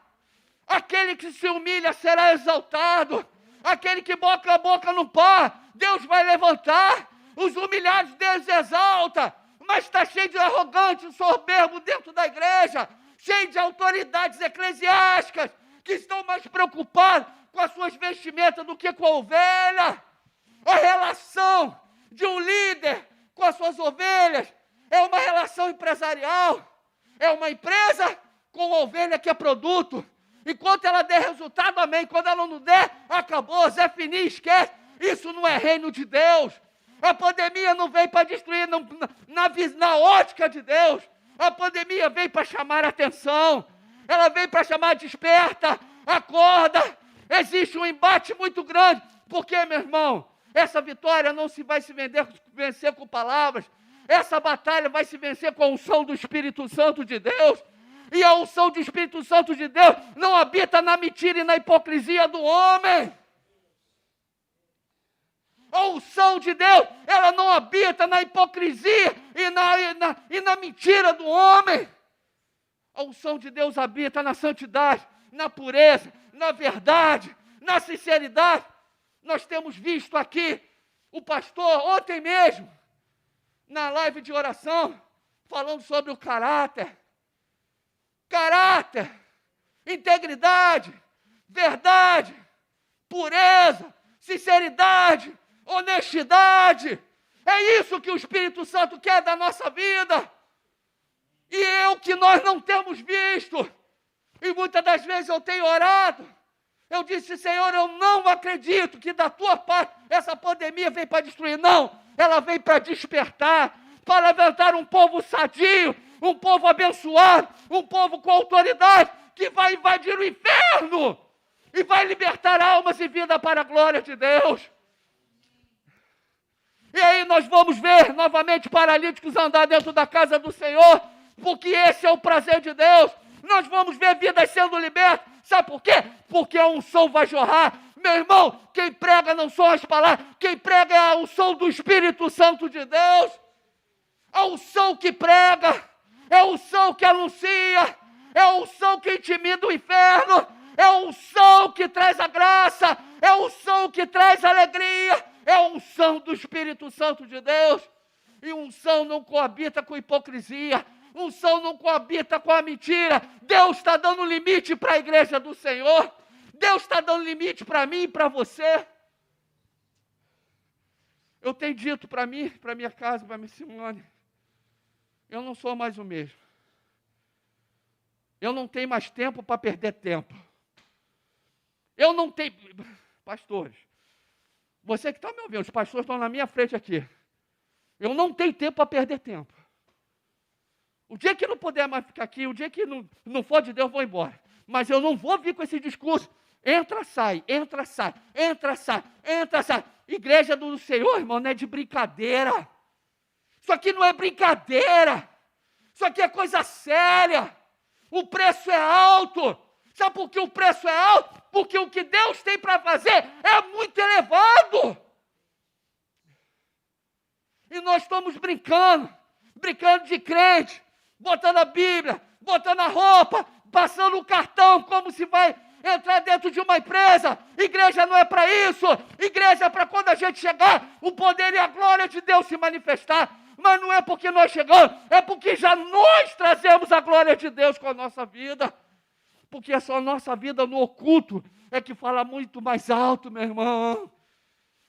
Aquele que se humilha será exaltado. Aquele que boca a boca no pó, Deus vai levantar. Os humilhados Deus exalta. Mas está cheio de arrogante, soberbo dentro da igreja. Cheio de autoridades eclesiásticas que estão mais preocupados com as suas vestimentas do que com a ovelha. A relação de um líder com as suas ovelhas é uma relação empresarial. É uma empresa com a ovelha que é produto. Enquanto ela der resultado, amém. Quando ela não der, acabou. Zé Fini, esquece. Isso não é reino de Deus. A pandemia não veio para destruir na ótica de Deus. A pandemia veio para chamar a atenção. Ela veio para chamar desperta, acorda. Existe um embate muito grande. Por quê, meu irmão? Essa vitória não vai se vencer com palavras. Essa batalha vai se vencer com a unção do Espírito Santo de Deus. E a unção do Espírito Santo de Deus não habita na mentira e na hipocrisia do homem. A unção de Deus, ela não habita na hipocrisia e na mentira do homem. A unção de Deus habita na santidade. na pureza, na verdade, na sinceridade. Nós temos visto aqui o pastor, ontem mesmo, na live de oração, falando sobre o caráter. Caráter, integridade, verdade, pureza, sinceridade, honestidade. É isso que o Espírito Santo quer da nossa vida. E é o que nós não temos visto. E muitas das vezes eu tenho orado. Eu disse, Senhor, eu não acredito que da tua parte essa pandemia vem para destruir. Não, ela vem para despertar, para levantar um povo sadio, um povo abençoado, um povo com autoridade, que vai invadir o inferno e vai libertar almas e vida para a glória de Deus. E aí nós vamos ver novamente paralíticos andar dentro da casa do Senhor, porque esse é o prazer de Deus. Nós vamos ver vidas sendo libertas. Sabe por quê? Porque a unção vai jorrar. Meu irmão, quem prega não são as palavras, quem prega é a unção do Espírito Santo de Deus. A unção que prega, é a unção que anuncia, é a unção que intimida o inferno, é a unção que traz a graça, é a unção que traz a alegria, é a unção do Espírito Santo de Deus. E unção não coabita com hipocrisia, unção não coabita com a mentira. Deus está dando limite para a igreja do Senhor. Deus está dando limite para mim e para você. Eu tenho dito para mim, para minha casa, para minha Simone, eu não sou mais o mesmo. Eu não tenho mais tempo para perder tempo. Eu não tenho... Pastores, você que está me ouvindo, os pastores estão na minha frente aqui. Eu não tenho tempo para perder tempo. O dia que não puder mais ficar aqui, o dia que não for de Deus, eu vou embora. Mas eu não vou vir com esse discurso. Entra, sai, entra, sai, entra, sai, entra, sai. Igreja do Senhor, irmão, não é de brincadeira. Isso aqui não é brincadeira. Isso aqui é coisa séria. O preço é alto. Sabe por que o preço é alto? Porque o que Deus tem para fazer é muito elevado. E nós estamos brincando de crente, botando a Bíblia, botando a roupa, passando o cartão como se vai entrar dentro de uma empresa. Igreja não é para isso. Igreja é para quando a gente chegar, o poder e a glória de Deus se manifestar. Mas não é porque nós chegamos, é porque já nós trazemos a glória de Deus com a nossa vida. Porque é só a nossa vida no oculto é que fala muito mais alto, meu irmão.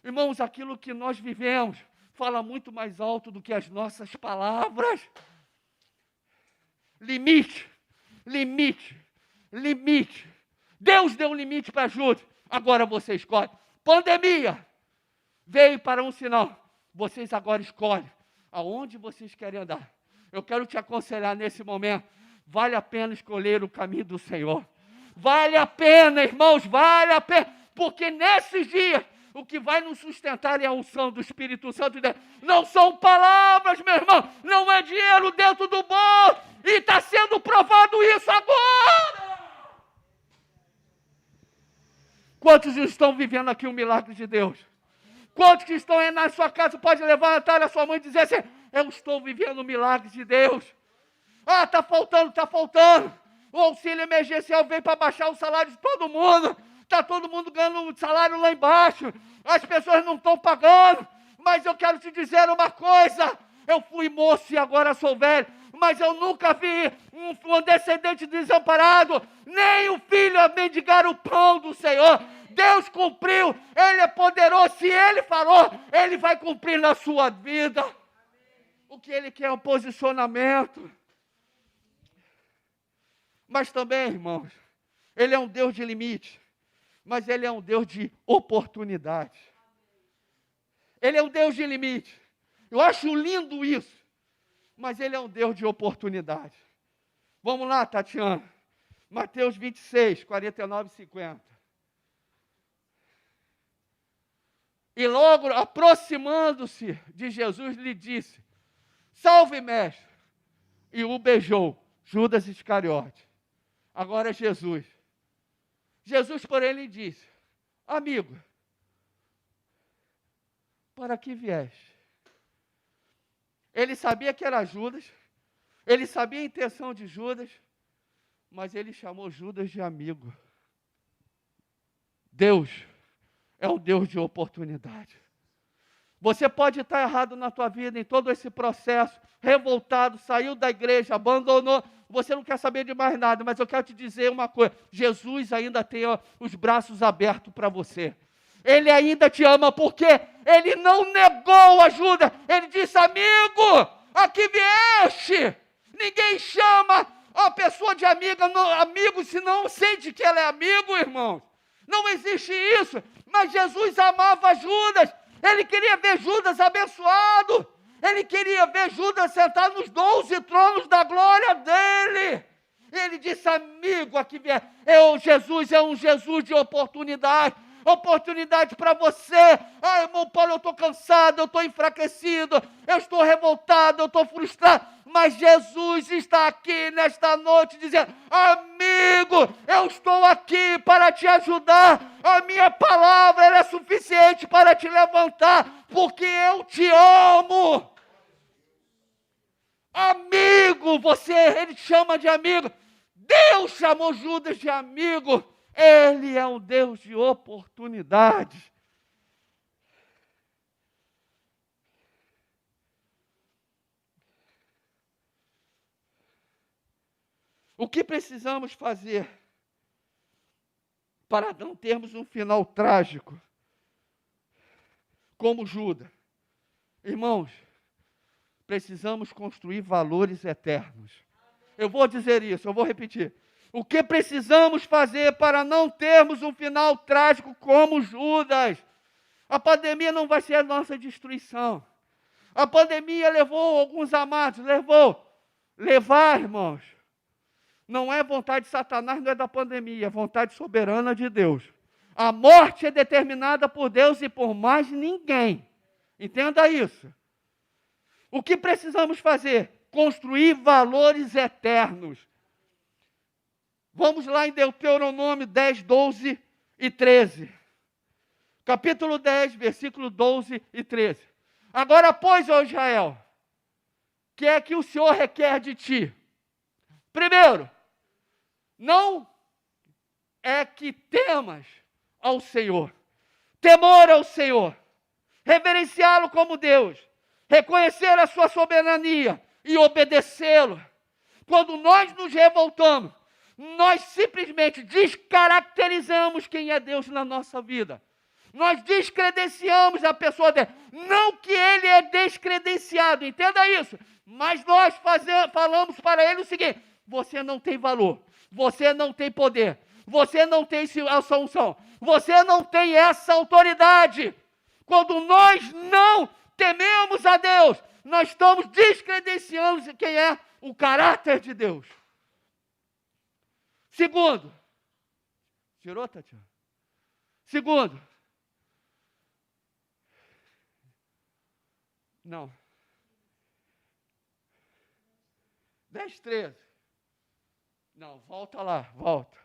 Irmãos, aquilo que nós vivemos fala muito mais alto do que as nossas palavras. Limite, limite, limite. Deus deu um limite para ajuda. Agora você escolhe. Pandemia veio para um sinal. Vocês agora escolhem aonde vocês querem andar. Eu quero te aconselhar nesse momento. Vale a pena escolher o caminho do Senhor. Vale a pena, irmãos, vale a pena. Porque nesses dias, o que vai nos sustentar é a unção do Espírito Santo de Deus. Não são palavras, meu irmão. Não é dinheiro dentro do bolso. E está sendo provado isso agora. Quantos estão vivendo aqui o milagre de Deus? Quantos que estão aí na sua casa, pode levantar a sua mãe e dizer assim, eu estou vivendo o milagre de Deus. Ah, está faltando, está faltando. O auxílio emergencial veio para baixar o salário de todo mundo. Está todo mundo ganhando um salário lá embaixo. As pessoas não estão pagando. Mas eu quero te dizer uma coisa. Eu fui moço e agora sou velho. Mas eu nunca vi um descendente desamparado, nem o filho a mendigar o pão do Senhor. Deus cumpriu. Ele é poderoso. Se Ele falou, Ele vai cumprir na sua vida. O que Ele quer é um posicionamento. Mas também, irmãos, Ele é um Deus de limite, mas Ele é um Deus de oportunidade. Ele é um Deus de limite. Eu acho lindo isso, mas Ele é um Deus de oportunidade. Vamos lá, Tatiana. Mateus 26, 49 e 50. E logo, aproximando-se de Jesus, lhe disse, salve, mestre. E o beijou, Judas Iscariote. Agora é Jesus. Jesus, porém, lhe disse, amigo, para que vieste? Ele sabia que era Judas, ele sabia a intenção de Judas, mas ele chamou Judas de amigo. Deus é um Deus de oportunidade. Você pode estar errado na tua vida, em todo esse processo, revoltado, saiu da igreja, abandonou, você não quer saber de mais nada, mas eu quero te dizer uma coisa, Jesus ainda tem os braços abertos para você. Ele ainda te ama, porque ele não negou ajuda, ele disse, amigo, aqui vieste. Ninguém chama a pessoa de amiga, amigo, se não sente que ela é amigo, irmão. Não existe isso, mas Jesus amava Judas, ele queria ver Judas abençoado, ele queria ver Judas sentado nos 12 tronos da glória dele. Ele disse, amigo, aqui vier, Jesus é um Jesus de oportunidade para você. Ah, irmão Paulo, eu estou cansado, eu estou enfraquecido, eu estou revoltado, eu estou frustrado, mas Jesus está aqui nesta noite dizendo, amigo, eu estou aqui para te ajudar, a minha palavra ela é suficiente para te levantar, porque eu te amo. Amigo, ele te chama de amigo. Deus chamou Judas de amigo. Ele é um Deus de oportunidade. O que precisamos fazer para não termos um final trágico como Judas? Irmãos, precisamos construir valores eternos. Eu vou dizer isso, eu vou repetir. O que precisamos fazer para não termos um final trágico como Judas? A pandemia não vai ser a nossa destruição. A pandemia levou alguns amados, levar, irmãos. Não é vontade de Satanás, não é da pandemia, é vontade soberana de Deus. A morte é determinada por Deus e por mais ninguém. Entenda isso. O que precisamos fazer? Construir valores eternos. Vamos lá em Deuteronômio 10, 12 e 13. Capítulo 10, versículo 12 e 13. Agora, pois, ó Israel, que é que o Senhor requer de ti? Primeiro, não é que temas ao Senhor, temor ao Senhor, reverenciá-lo como Deus, reconhecer a sua soberania e obedecê-lo. Quando nós nos revoltamos, nós simplesmente descaracterizamos quem é Deus na nossa vida. Nós descredenciamos a pessoa dele. Não que ele é descredenciado, entenda isso. Mas nós falamos para ele o seguinte: você não tem valor, você não tem poder, você não tem essa unção, você não tem essa autoridade. Quando nós não tememos a Deus, nós estamos descredenciando quem é o caráter de Deus. Segundo, tirou, Tatiana? Segundo, não. 10, 13. Não, volta lá, volta.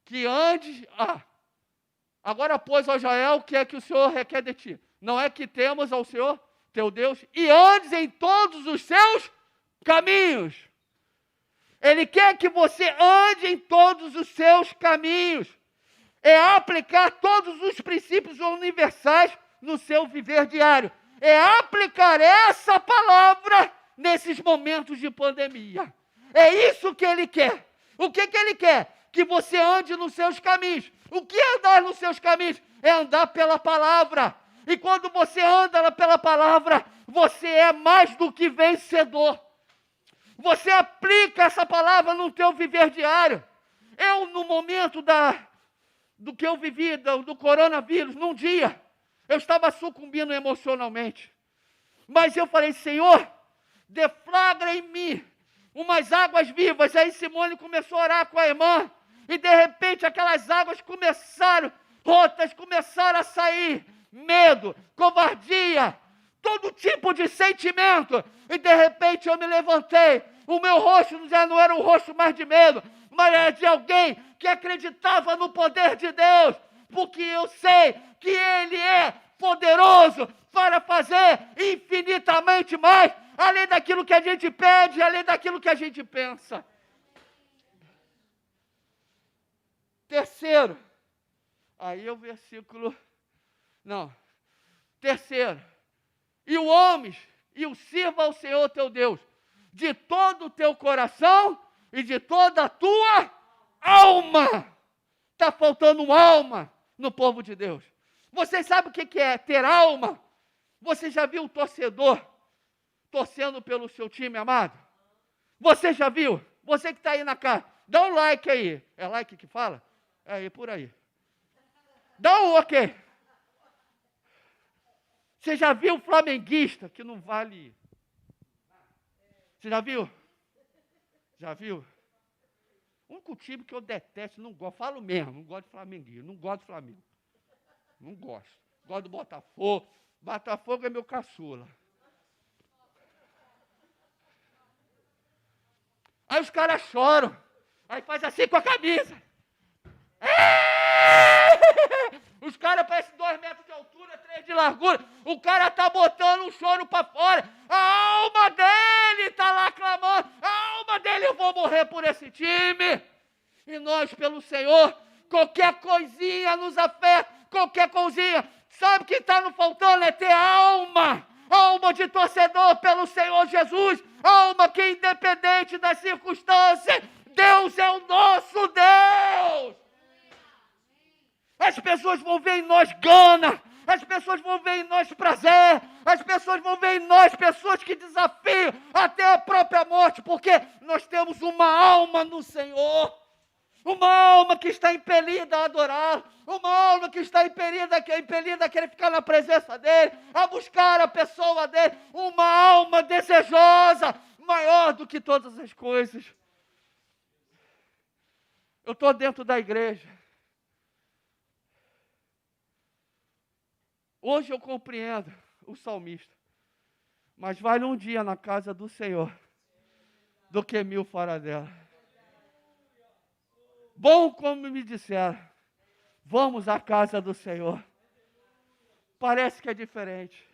Que andes... agora, pois, ó Israel, o que é que o Senhor requer de ti? Não é que temos ao Senhor, teu Deus, e andes em todos os seus caminhos. Ele quer que você ande em todos os seus caminhos. É aplicar todos os princípios universais no seu viver diário. É aplicar essa palavra nesses momentos de pandemia. É isso que ele quer. O que ele quer? Que você ande nos seus caminhos. O que é andar nos seus caminhos? É andar pela palavra. E quando você anda pela palavra, você é mais do que vencedor. Você aplica essa palavra no teu viver diário. Eu, no momento do que eu vivi, do coronavírus, num dia, eu estava sucumbindo emocionalmente. Mas eu falei: Senhor, deflagra em mim umas águas vivas. Aí Simone começou a orar com a irmã. E de repente aquelas águas começaram a sair. Medo, covardia, todo tipo de sentimento. E de repente eu me levantei. O meu rosto já não era um rosto mais de medo, mas era de alguém que acreditava no poder de Deus. Porque eu sei que Ele é poderoso para fazer infinitamente mais além daquilo que a gente pede, além daquilo que a gente pensa. Terceiro, aí é o versículo, não, terceiro, e o homens, e o sirva ao Senhor teu Deus, de todo o teu coração e de toda a tua alma. Está faltando alma no povo de Deus. Vocês sabem o que é ter alma? Você já viu o torcedor torcendo pelo seu time amado? Você já viu? Você que está aí na casa, dá um like aí. É like que fala? É aí, por aí. Dá um ok. Você já viu o flamenguista que não vale? Você já viu? Já viu? O único time que eu detesto, não gosto, falo mesmo, não gosto de flamenguista, não gosto de Flamengo. Não gosto. Gosto do Botafogo. Botafogo é meu caçula. Aí os caras choram. Aí faz assim com a camisa. Os caras parecem 2 metros de altura, 3 de largura. O cara tá botando um choro para fora. A alma dele tá lá clamando. A alma dele, eu vou morrer por esse time. E nós, pelo Senhor, qualquer coisinha nos afeta. Qualquer coisinha. Sabe o que está nos faltando? É ter alma. Alma de torcedor pelo Senhor Jesus. Alma que, independente das circunstâncias, Deus é o nosso Deus. As pessoas vão ver em nós gana, as pessoas vão ver em nós prazer, as pessoas vão ver em nós pessoas que desafiam até a própria morte, porque nós temos uma alma no Senhor, uma alma que está impelida a adorar, uma alma que está impelida a querer ficar na presença dEle, a buscar a pessoa dEle, uma alma desejosa, maior do que todas as coisas. Eu estou dentro da igreja. Hoje eu compreendo o salmista, mas vale um dia na casa do Senhor do que 1000 fora dela. Bom, como me disseram, vamos à casa do Senhor. Parece que é diferente.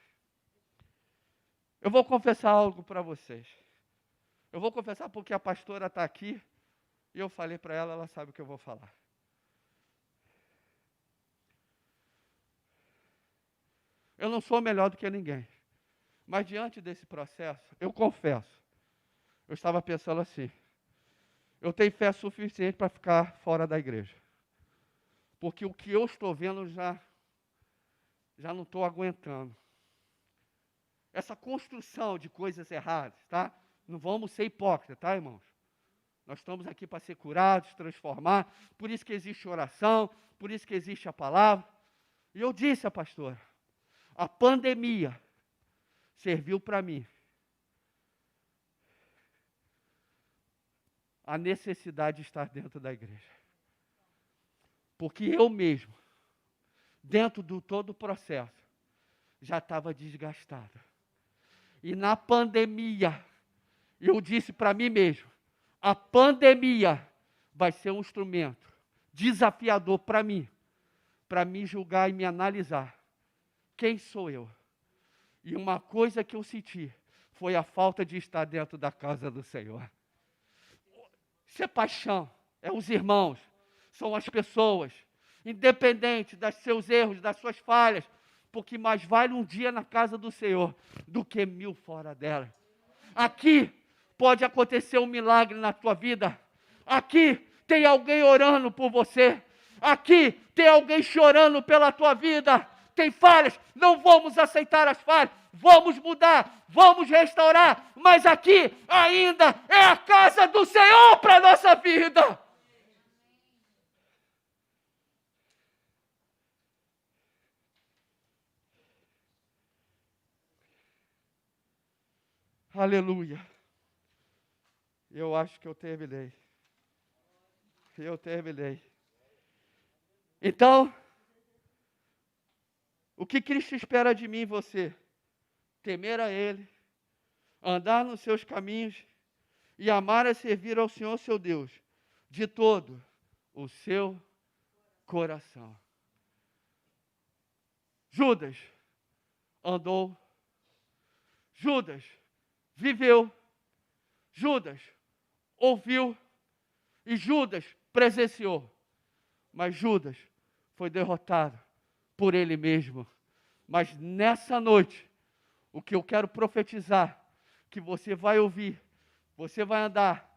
Eu vou confessar algo para vocês. Eu vou confessar porque a pastora está aqui e eu falei para ela, ela sabe o que eu vou falar. Eu não sou melhor do que ninguém. Mas diante desse processo, eu confesso, eu estava pensando assim, eu tenho fé suficiente para ficar fora da igreja. Porque o que eu estou vendo já não estou aguentando. Essa construção de coisas erradas, tá? Não vamos ser hipócritas, tá, irmãos? Nós estamos aqui para ser curados, transformar. Por isso que existe oração, por isso que existe a palavra. E eu disse à pastora, a pandemia serviu para mim a necessidade de estar dentro da igreja. Porque eu mesmo, dentro do todo o processo, já estava desgastado. E na pandemia, eu disse para mim mesmo, a pandemia vai ser um instrumento desafiador para me julgar e me analisar. Quem sou eu? E uma coisa que eu senti foi a falta de estar dentro da casa do Senhor. Isso é paixão, é os irmãos, são as pessoas, independente dos seus erros, das suas falhas, porque mais vale um dia na casa do Senhor do que 1000 fora dela. Aqui pode acontecer um milagre na tua vida. Aqui tem alguém orando por você. Aqui tem alguém chorando pela tua vida. Tem falhas, não vamos aceitar as falhas, vamos mudar, vamos restaurar, mas aqui ainda é a casa do Senhor para a nossa vida. Aleluia. Eu acho que eu terminei. Então, o que Cristo espera de mim e você? Temer a Ele, andar nos seus caminhos e amar e servir ao Senhor seu Deus, de todo o seu coração. Judas andou, Judas viveu, Judas ouviu e Judas presenciou. Mas Judas foi derrotado por ele mesmo. Mas nessa noite, o que eu quero profetizar, que você vai ouvir, você vai andar,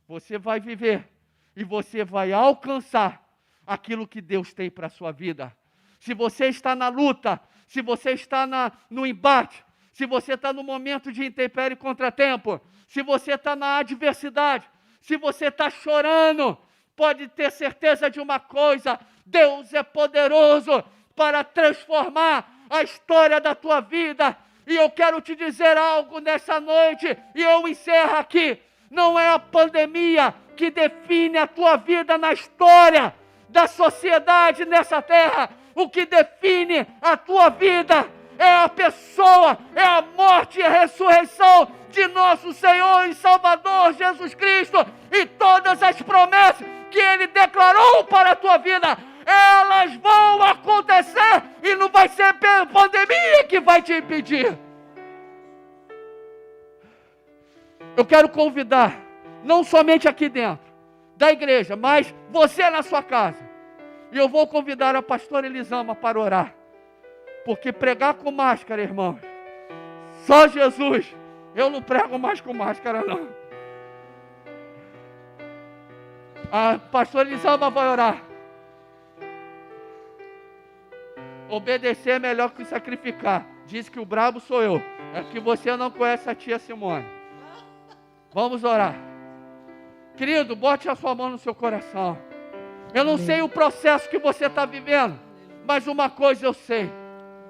você vai viver e você vai alcançar aquilo que Deus tem para a sua vida. Se você está na luta, se você está no embate, se você está no momento de intempérie e contratempo, se você está na adversidade, se você está chorando, pode ter certeza de uma coisa: Deus é poderoso para transformar a história da tua vida. E eu quero te dizer algo nessa noite, e eu encerro aqui. Não é a pandemia que define a tua vida na história da sociedade nessa terra. O que define a tua vida é a pessoa, é a morte e a ressurreição de nosso Senhor e Salvador Jesus Cristo, e todas as promessas que Ele declarou para a tua vida, elas vão acontecer, e não vai ser a pandemia que vai te impedir. Eu quero convidar, não somente aqui dentro da igreja, mas você na sua casa. E eu vou convidar a pastora Elisama para orar. Porque pregar com máscara, irmãos, só Jesus. Eu não prego mais com máscara, não. A pastora Elisama vai orar. Obedecer é melhor que sacrificar. Diz que o brabo sou eu. É que você não conhece a tia Simone. Vamos orar. Querido, bote a sua mão no seu coração. Eu não sei o processo que você está vivendo, mas uma coisa eu sei: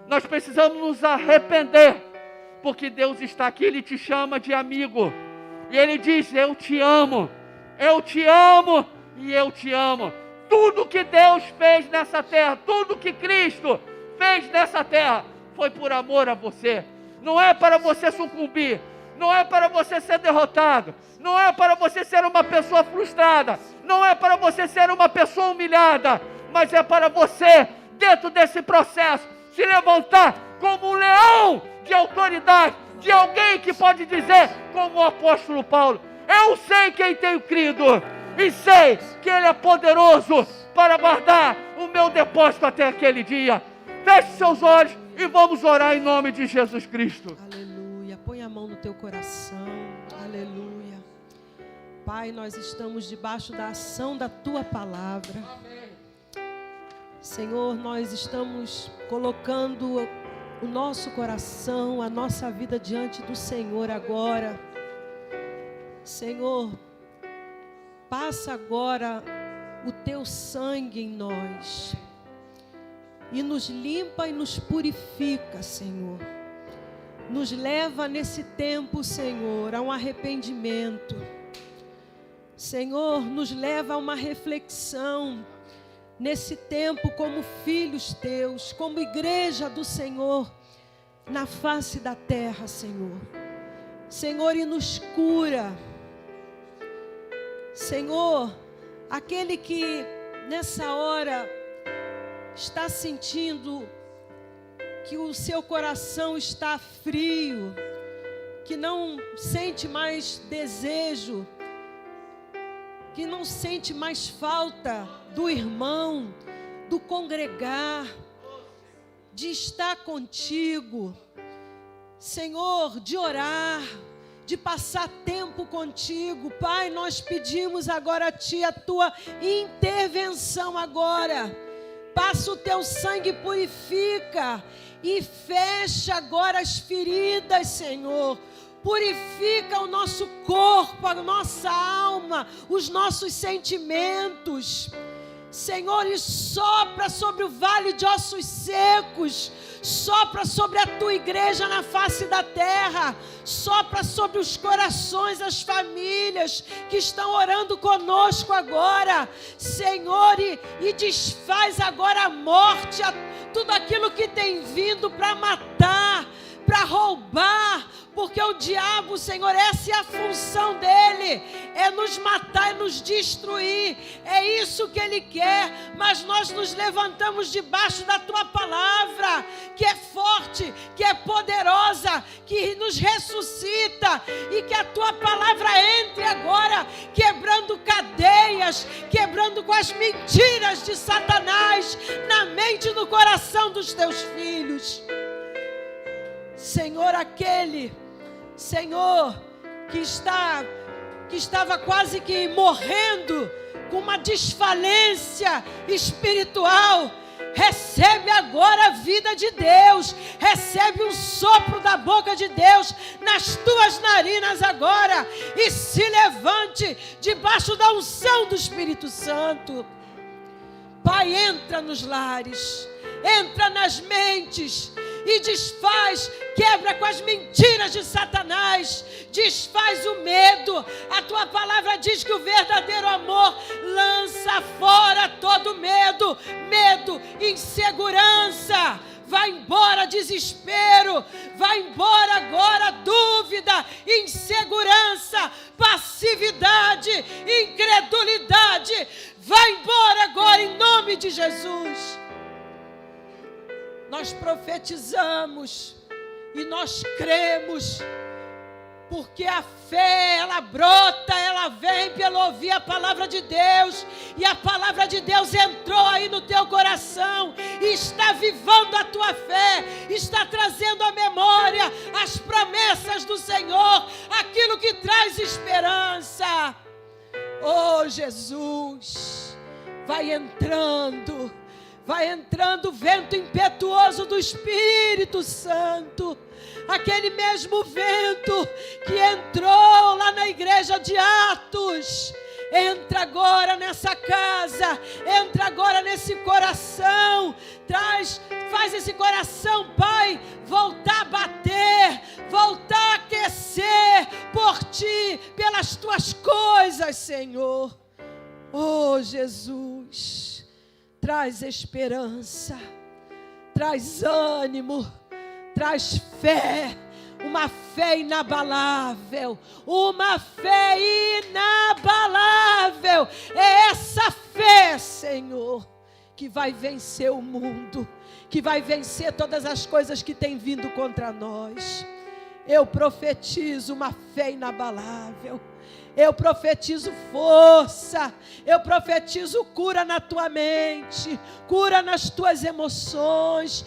nós precisamos nos arrepender, porque Deus está aqui, Ele te chama de amigo, e Ele diz: eu te amo e eu te amo. Tudo que Deus fez nessa terra, tudo que Cristo fez nessa terra, foi por amor a você. Não é para você sucumbir, não é para você ser derrotado, não é para você ser uma pessoa frustrada, não é para você ser uma pessoa humilhada, mas é para você, dentro desse processo, se levantar como um leão de autoridade, de alguém que pode dizer, como o apóstolo Paulo: eu sei quem tenho crido, e sei que Ele é poderoso para guardar o meu depósito até aquele dia. Feche seus olhos e vamos orar em nome de Jesus Cristo. Aleluia. Põe a mão no teu coração. Aleluia. Pai, nós estamos debaixo da ação da Tua palavra. Senhor, nós estamos colocando o nosso coração, a nossa vida diante do Senhor agora. Senhor, passa agora o Teu sangue em nós e nos limpa e nos purifica, Senhor. Nos leva nesse tempo, Senhor, a um arrependimento. Senhor, nos leva a uma reflexão nesse tempo como filhos Teus, como igreja do Senhor na face da terra, Senhor. Senhor, e nos cura. Senhor, aquele que nessa hora está sentindo que o seu coração está frio, que não sente mais desejo, que não sente mais falta do irmão, do congregar, de estar contigo, Senhor, de orar, de passar tempo contigo. Pai, nós pedimos agora a Ti a Tua intervenção agora. Passa o Teu sangue, purifica e fecha agora as feridas, Senhor. Purifica o nosso corpo, a nossa alma, os nossos sentimentos. Senhor, e sopra sobre o vale de ossos secos. Sopra sobre a Tua igreja na face da terra. Sopra sobre os corações, as famílias que estão orando conosco agora. Senhor, e desfaz agora a morte, tudo aquilo que tem vindo para matar, para roubar, porque o diabo, Senhor, essa é a função dele, é nos matar, é nos destruir, é isso que ele quer, mas nós nos levantamos debaixo da tua palavra, que é forte, que é poderosa, que nos ressuscita, e que a tua palavra entre agora, quebrando cadeias, quebrando com as mentiras de Satanás, na mente e no coração dos teus filhos. Senhor, aquele, Senhor, que estava quase que morrendo, com uma desfalência espiritual, recebe agora a vida de Deus, recebe um sopro da boca de Deus nas tuas narinas agora, e se levante debaixo da unção do Espírito Santo. Pai, entra nos lares, entra nas mentes, e desfaz, quebra com as mentiras de Satanás, desfaz o medo. A tua palavra diz que o verdadeiro amor lança fora todo medo, insegurança. Vai embora desespero, vai embora agora dúvida, insegurança, passividade, incredulidade. Vai embora agora em nome de Jesus. Nós profetizamos e nós cremos, porque a fé, ela brota, ela vem pelo ouvir a palavra de Deus, e a palavra de Deus entrou aí no teu coração, e está avivando a tua fé, está trazendo à memória as promessas do Senhor, aquilo que traz esperança. Oh Jesus, vai entrando o vento impetuoso do Espírito Santo, aquele mesmo vento que entrou lá na igreja de Atos. Entra agora nessa casa, entra agora nesse coração, faz esse coração, Pai, voltar a bater, voltar a aquecer por Ti, pelas Tuas coisas, Senhor. Oh Jesus, traz esperança, traz ânimo, traz fé, uma fé inabalável, uma fé inabalável. É essa fé, Senhor, que vai vencer o mundo, que vai vencer todas as coisas que têm vindo contra nós. Eu profetizo uma fé inabalável. Eu profetizo força, eu profetizo cura na tua mente, cura nas tuas emoções.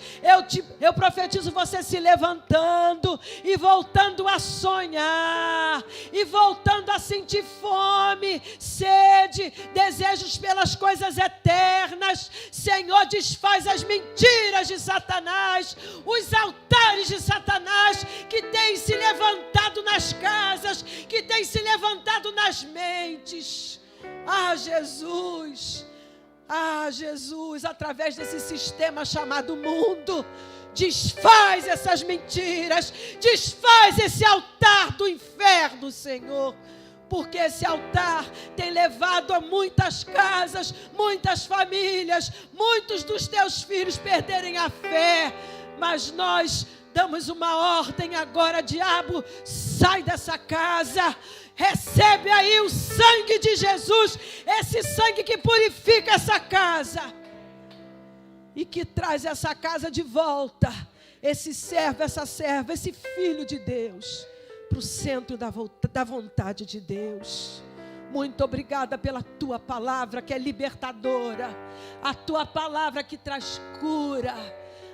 Eu profetizo você se levantando e voltando a sonhar, e voltando a sentir fome, sede, desejos pelas coisas eternas. Senhor, desfaz as mentiras de Satanás, os altares de Satanás que têm se levantado nas casas, que têm se levantado nas mentes. Jesus, através desse sistema chamado mundo, desfaz essas mentiras, desfaz esse altar do inferno, Senhor, porque esse altar tem levado a muitas casas, muitas famílias, muitos dos teus filhos perderem a fé. Mas nós damos uma ordem agora: diabo, sai dessa casa. Recebe aí o sangue de Jesus, esse sangue que purifica essa casa e que traz essa casa de volta, esse servo, essa serva, esse filho de Deus, para o centro da vontade de Deus. Muito obrigada pela tua palavra que é libertadora, a tua palavra que traz cura,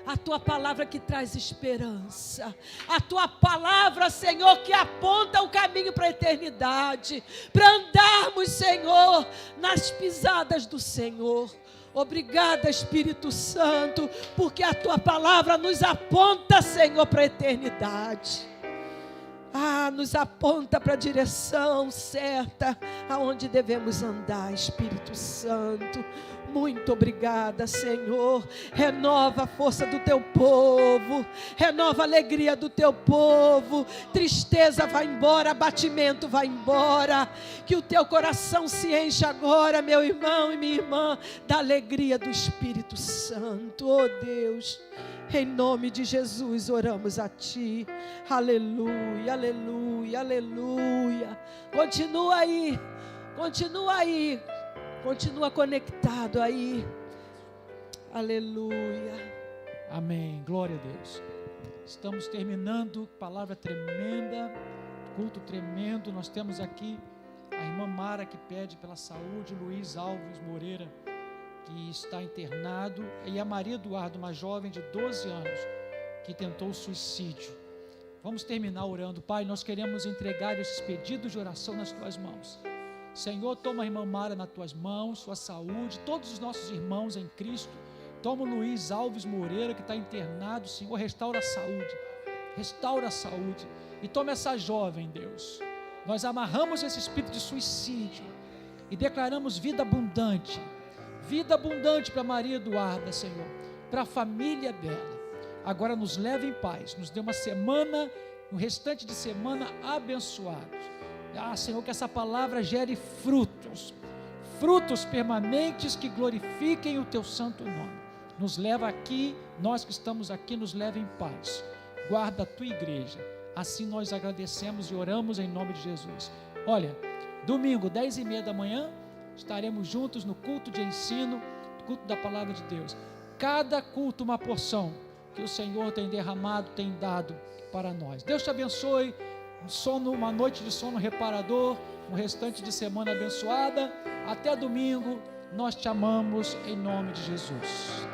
a tua palavra que traz esperança, a tua palavra, Senhor, que aponta o caminho para a eternidade, para andarmos, Senhor, nas pisadas do Senhor. Obrigada, Espírito Santo, porque a tua palavra nos aponta, Senhor, para a eternidade. Nos aponta para a direção certa, aonde devemos andar, Espírito Santo. Muito obrigada, Senhor. Renova a força do teu povo, renova a alegria do teu povo. Tristeza vai embora, abatimento vai embora. Que o teu coração se encha agora, meu irmão e minha irmã, da alegria do Espírito Santo. Oh Deus, em nome de Jesus oramos a Ti. Aleluia, aleluia, aleluia. Continua aí, continua aí, continua conectado aí. Aleluia. Amém. Glória a Deus. Estamos terminando, palavra tremenda, culto tremendo. Nós temos aqui a irmã Mara que pede pela saúde, Luiz Alves Moreira, que está internado, e a Maria Eduardo, uma jovem de 12 anos, que tentou suicídio. Vamos terminar orando. Pai, nós queremos entregar esses pedidos de oração nas Tuas mãos. Senhor, toma a irmã Mara nas Tuas mãos, sua saúde, todos os nossos irmãos em Cristo. Toma o Luiz Alves Moreira, que está internado. Senhor, restaura a saúde, restaura a saúde, e toma essa jovem, Deus. Nós amarramos esse espírito de suicídio e declaramos vida abundante para Maria Eduarda, Senhor, para a família dela. Agora nos leve em paz, nos dê uma semana, um restante de semana abençoados. Senhor, que essa palavra gere frutos permanentes que glorifiquem o Teu santo nome. Nos leva aqui, nós que estamos aqui, nos leva em paz. Guarda a Tua igreja. Assim nós agradecemos e oramos em nome de Jesus. Olha, domingo, 10h30 da manhã, estaremos juntos no culto de ensino, culto da palavra de Deus. Cada culto uma porção que o Senhor tem derramado, tem dado para nós. Deus te abençoe, uma noite de sono reparador, um restante de semana abençoada. Até domingo, nós te amamos em nome de Jesus.